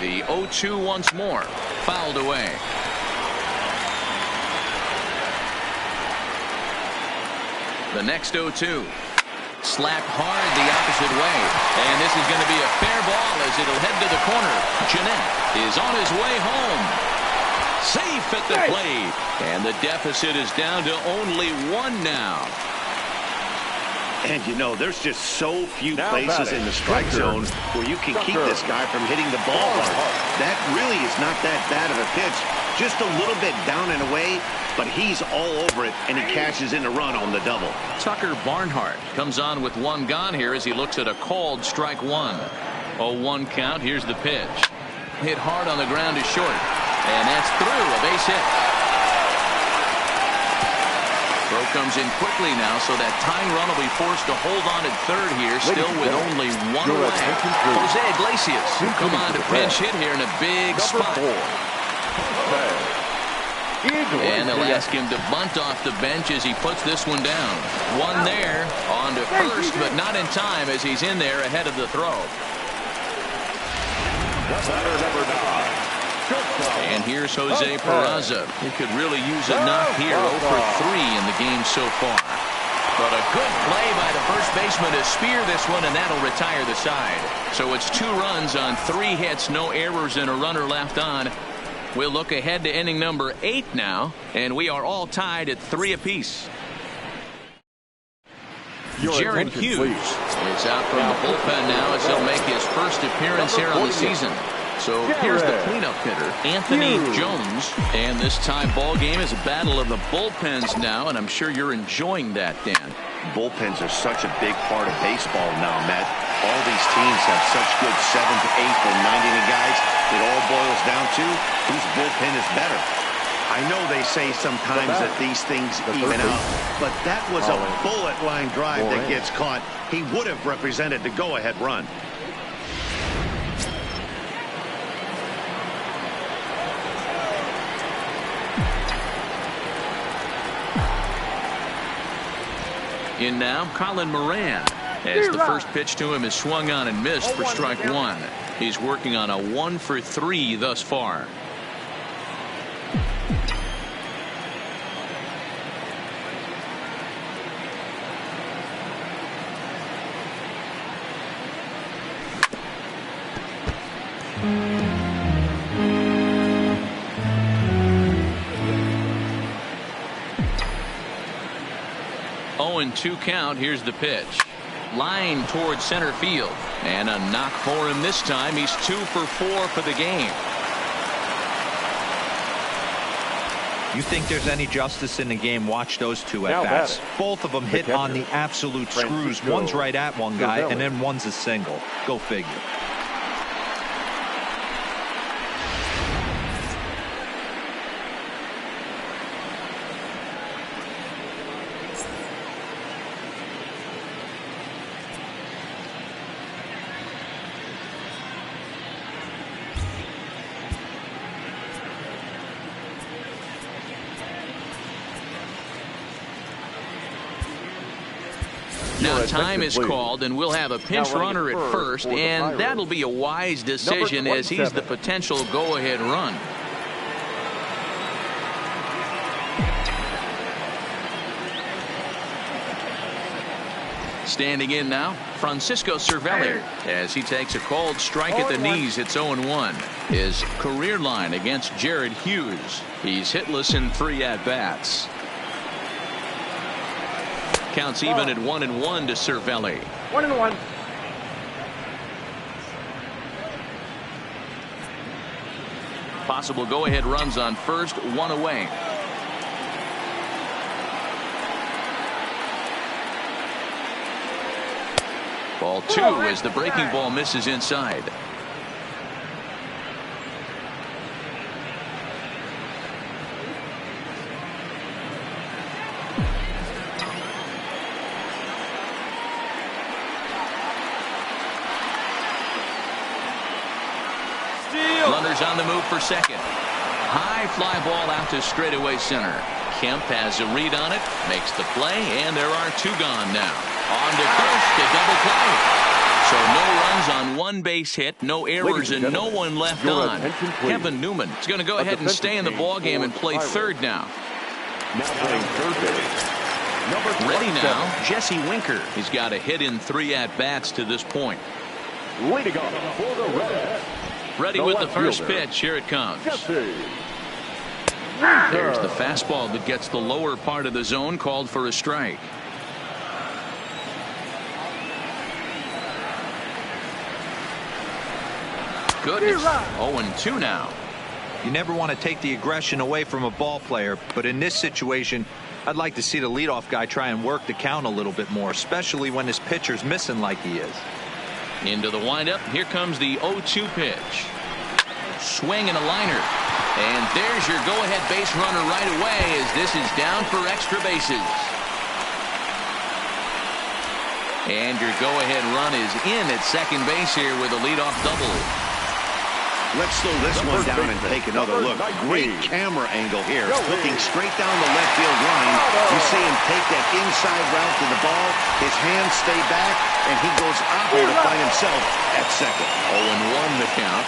The 0-2 once more, fouled away. The next 0-2. Slapped hard the opposite way. And this is going to be a fair ball as it'll head to the corner. Jeanette is on his way home. Safe at the plate. And the deficit is down to only 1 now. And you know, there's just so few places in the strike zone where you can keep this guy from hitting the ball hard. That really is not that bad of a pitch. Just a little bit down and away, but he's all over it, and he cashes in a run on the double. Tucker Barnhart comes on with 1 gone here as he looks at a called strike 1. 0-1 count. Here's the pitch. Hit hard on the ground to short. And that's through. A base hit. Throw comes in quickly now, so that tying run will be forced to hold on at 3rd here, still with only 1 away. Jose Iglesias will come on to pinch hit here in a big spot. And they'll ask him to bunt off the bench as he puts this one down. 1 there, on to first, but not in time as he's in there ahead of the throw. And here's Jose Peraza. He could really use a knock here. 0 for 3 in the game so far. But a good play by the first baseman to spear this one, and that'll retire the side. So it's 2 runs on 3 hits, no errors, and a runner left on. We'll look ahead to inning number 8 now, and we are all tied at 3 apiece. Jared Hughes is out from the bullpen now as he'll make his first appearance here on the season. So here's the cleanup hitter, Anthony Jones. And this tie ball game is a battle of the bullpens now, and I'm sure you're enjoying that, Dan. Bullpens are such a big part of baseball now, Matt. All these teams have such good 7th, 8th, and 9th inning guys. It all boils down to whose bullpen is better. I know they say sometimes that these things even out, but that was a bullet line drive that gets caught. He would have represented the go-ahead run. In now, Colin Moran, as the first pitch to him is swung on and missed for strike 1. He's working on a 1 for 3 thus far. And 2 count. Here's the pitch. Line towards center field. And a knock for him this time. He's 2 for 4 for the game. You think there's any justice in the game? Watch those 2 at-bats. Both of them hit on the absolute screws. One's right at one guy, and then one's a single. Go figure. Now time is called, and we'll have a pinch runner at first, and that'll be a wise decision as he's the potential go-ahead run. Standing in now, Francisco Cervelli, as he takes a called strike at the knees. It's 0-1. His career line against Jared Hughes. He's hitless in 3 at-bats. Counts even at 1-1 to Cervelli. 1-1. Possible go-ahead runs on first, 1 away. Ball 2 as the breaking ball misses inside. Runners on the move for second. High fly ball out to straightaway center. Kemp has a read on it, makes the play, and there are 2 gone now. On to first, a double play. So no runs on 1 base hit, no errors, and no one left on. Kevin Newman is going to go ahead and stay in the ballgame and play third now. Now playing third base. Ready now, Jesse Winker. He's got a hit in 3 at-bats to this point. Leading off for the Reds. Ready with the first pitch. Here it comes. There's the fastball that gets the lower part of the zone, called for a strike. Goodness. 0-2 now. You never want to take the aggression away from a ball player, but in this situation, I'd like to see the leadoff guy try and work the count a little bit more, especially when his pitcher's missing like he is. Into the windup. Here comes the 0-2 pitch. Swing and a liner. And there's your go-ahead base runner right away as this is down for extra bases. And your go-ahead run is in at second base here with a leadoff double. Let's slow this one down and take another look. Great camera angle here. Looking straight down the left field line. You see him take that inside route to the ball. His hands stay back, and he goes out there to find himself at second. 0-1 the count.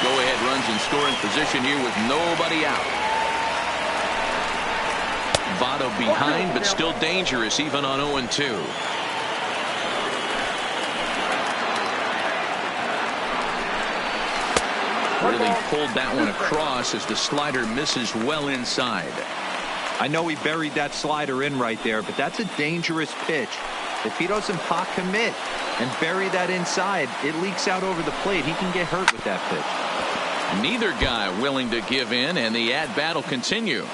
Go-ahead runs in scoring position here with nobody out. Votto behind, but still dangerous even on 0-2. Really pulled that one across as the slider misses well inside. I know he buried that slider in right there, but that's a dangerous pitch. If he doesn't pot commit and bury that inside, it leaks out over the plate. He can get hurt with that pitch. Neither guy willing to give in, and the at-bat will continue.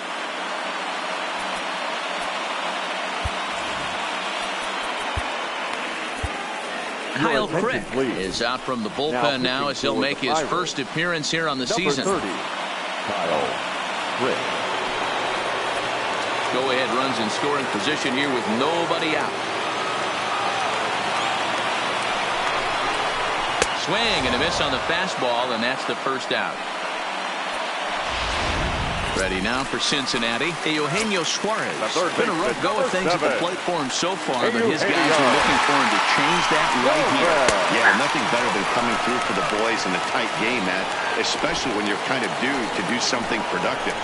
Kyle Crick is out from the bullpen now as he'll make his first appearance here on the season. 30, Kyle Crick. Go-ahead runs in scoring position here with nobody out. Swing and a miss on the fastball, and that's the first out. Ready now for Cincinnati, Eugenio Suarez. Been a rough go of things at the plate for him so far, but his guys are looking for him to change that right here. Yeah, nothing better than coming through for the boys in a tight game, Matt, especially when you're kind of due to do something productive.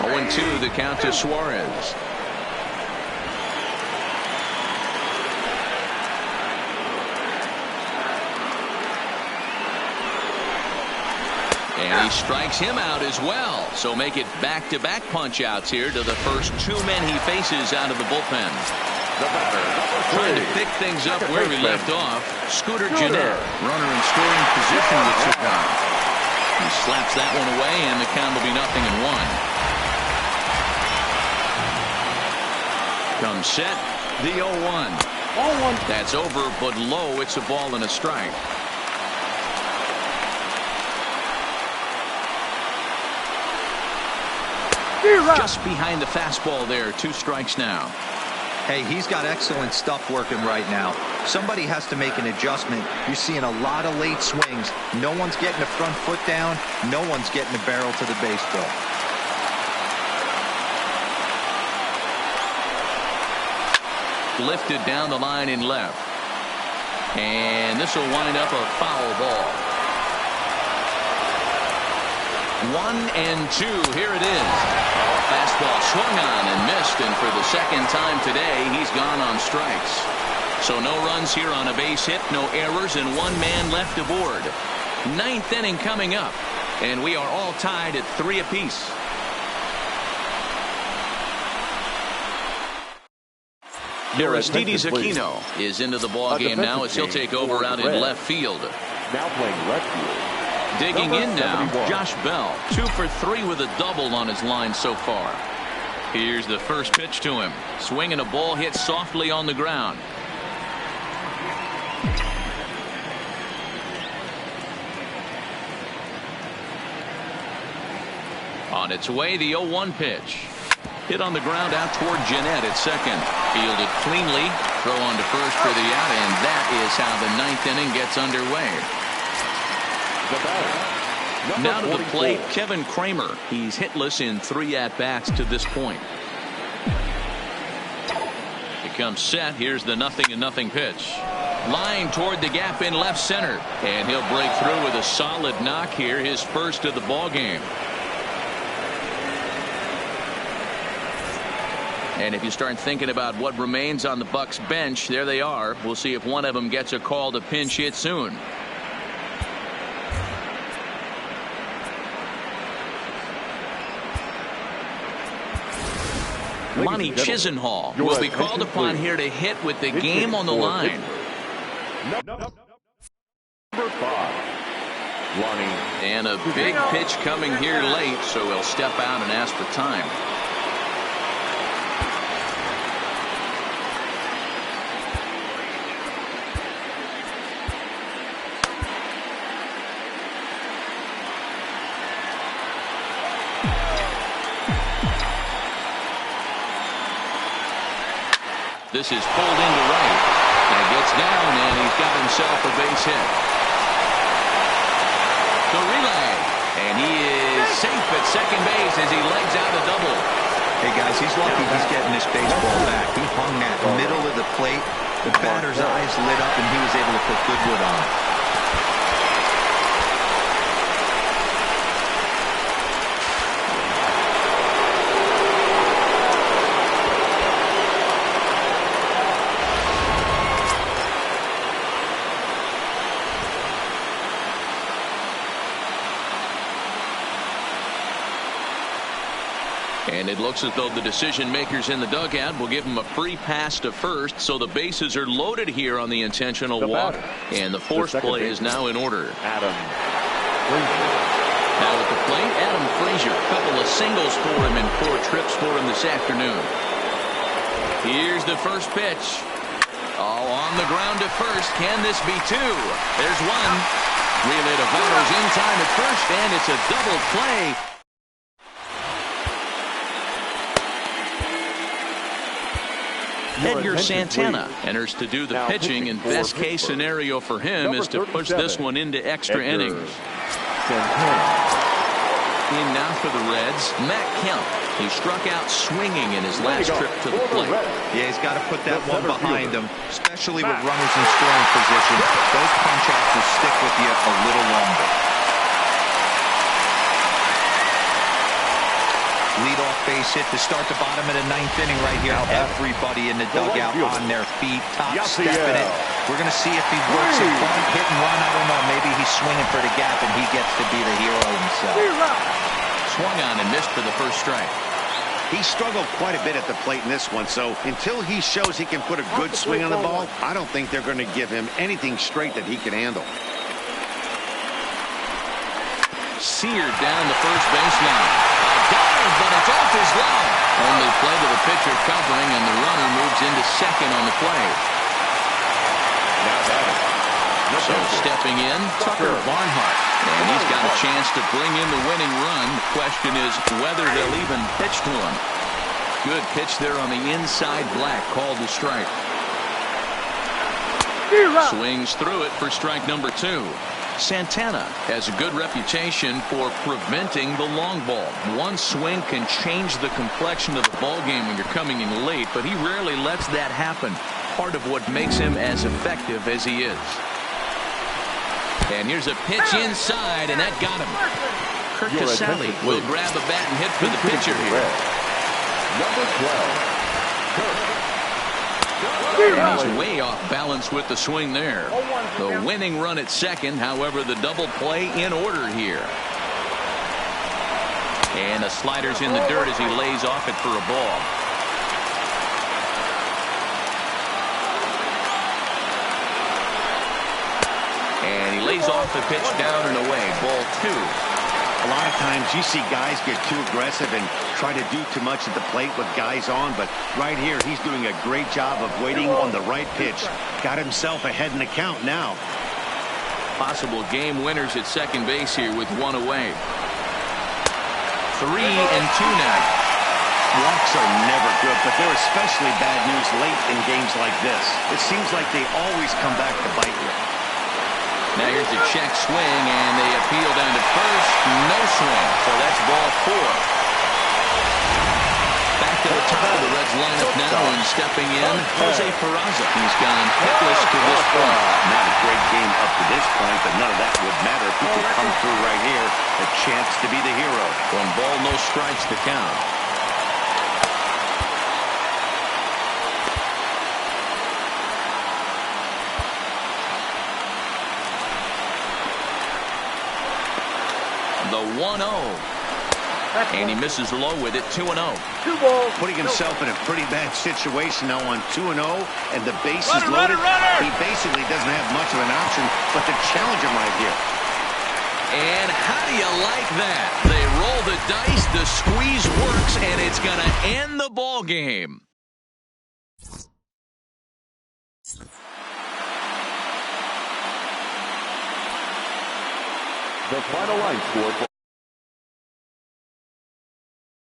0-2 the count to Suarez. And he strikes him out as well. So make it back-to-back punch-outs here to the first two men he faces out of the bullpen. The batter, Trying to pick things up where we left off. Scooter Gennett, runner in scoring position with 2 down. He slaps that one away, and the count will be 0-1. Comes set, the 0-1. That's over, but low. It's a ball and a strike. Just behind the fastball there. 2 strikes now. Hey, he's got excellent stuff working right now. Somebody has to make an adjustment. You're seeing a lot of late swings. No one's getting the front foot down. No one's getting the barrel to the baseball. Lifted down the line in left. And this will wind up a foul ball. 1-2. Here it is. Fastball swung on and missed, and for the second time today, he's gone on strikes. So no runs here on a base hit, no errors, and 1 man left aboard. 9th inning coming up, and we are all tied at 3 apiece. Aristides Aquino is into the ball game now as he'll take over out in left field. Now playing left field. Digging in now, 71. Josh Bell, 2 for 3 with a double on his line so far. Here's the first pitch to him. Swinging a ball hit softly on the ground. On its way, the 0-1 pitch. Hit on the ground out toward Gennett at second. Fielded cleanly. Throw on to first for the out, and that is how the 9th inning gets underway. The batter, Now to the 44. plate, Kevin Kramer. He's hitless in 3 at-bats to this point. He comes set. Here's the 0-0 pitch. Line toward the gap in left center. And he'll break through with a solid knock here, his first of the ball game. And if you start thinking about what remains on the Bucs bench, there they are. We'll see if one of them gets a call to pinch hit soon. Lonnie Chisenhall will be called upon here to hit with the game on the line. Number 5, Lonnie. And a big pitch coming here late, so he'll step out and ask for time. This is pulled into right. And gets down, and he's got himself a base hit. The relay. And he is safe at second base as he legs out a double. Hey, guys, he's lucky he's getting this baseball back. He hung that middle of the plate. The batter's eyes lit up, and he was able to put good wood on it. And it looks as though the decision makers in the dugout will give him a free pass to first, so the bases are loaded here on the intentional walk, and the force play is now in order. Adam. Now at the plate, Adam Frazier. A couple of singles for him and 4 trips for him this afternoon. Here's the first pitch. Oh, on the ground to first. Can this be 2? There's 1. Relay to Votto's in time at first, and it's a double play. Edgar Santana enters to do the pitching, and best case scenario for him is to push this one into extra innings. In now for the Reds, Matt Kemp. He struck out swinging in his last trip to the plate. Yeah, he's got to put that one behind him, especially with runners in scoring position. Those punch-outs will stick with you a little longer. Leadoff base hit to start the bottom of the 9th inning right here. Everybody in the dugout on their feet, top stepping it. We're going to see if he works a bunt, hit and run. I don't know. Maybe he's swinging for the gap and he gets to be the hero himself. Swung on and missed for the first strike. He struggled quite a bit at the plate in this one, so until he shows he can put a good swing on the ball, I don't think they're going to give him anything straight that he can handle. Seared down the first baseline. A dive, but it's off his glove. Only play to the pitcher covering, and the runner moves into second on the play. So stepping in, Tucker Barnhart. And he's got a chance to bring in the winning run. The question is whether they'll even pitch to him. Good pitch there on the inside. Black called the strike. Swings through it for strike number 2. Santana has a good reputation for preventing the long ball. One swing can change the complexion of the ball game when you're coming in late, but he rarely lets that happen. Part of what makes him as effective as he is. And here's a pitch inside, and that got him. Kirk Caselli will grab a bat and hit for the pitcher here. Number 12. And he's way off balance with the swing there. The winning run at second, however, the double play in order here. And the slider's in the dirt as he lays off it for a ball. And he lays off the pitch down and away. Ball 2. A lot of times you see guys get too aggressive and try to do too much at the plate with guys on, but right here he's doing a great job of waiting on the right pitch. Got himself ahead in the count now. Possible game winners at second base here with 1 away. 3-2 now. Walks are never good, but they're especially bad news late in games like this. It seems like they always come back to bite you. Now here's a check swing, and they appeal down to first. No swing, so that's ball 4. Back to the top of the Reds lineup now, and stepping in, Jose Peraza. He's gone hitless to this point. Not a great game up to this point, but none of that would matter if he could come through right here. A chance to be the hero. 1 ball, no strikes to count. The 1-0. And he misses low with it. 2-0. 2 balls. Putting himself in a pretty bad situation now on 2-0, and the base is loaded. He basically doesn't have much of an option but to challenge him right here. And how do you like that? They roll the dice, the squeeze works, and it's going to end the ball game. The final line score.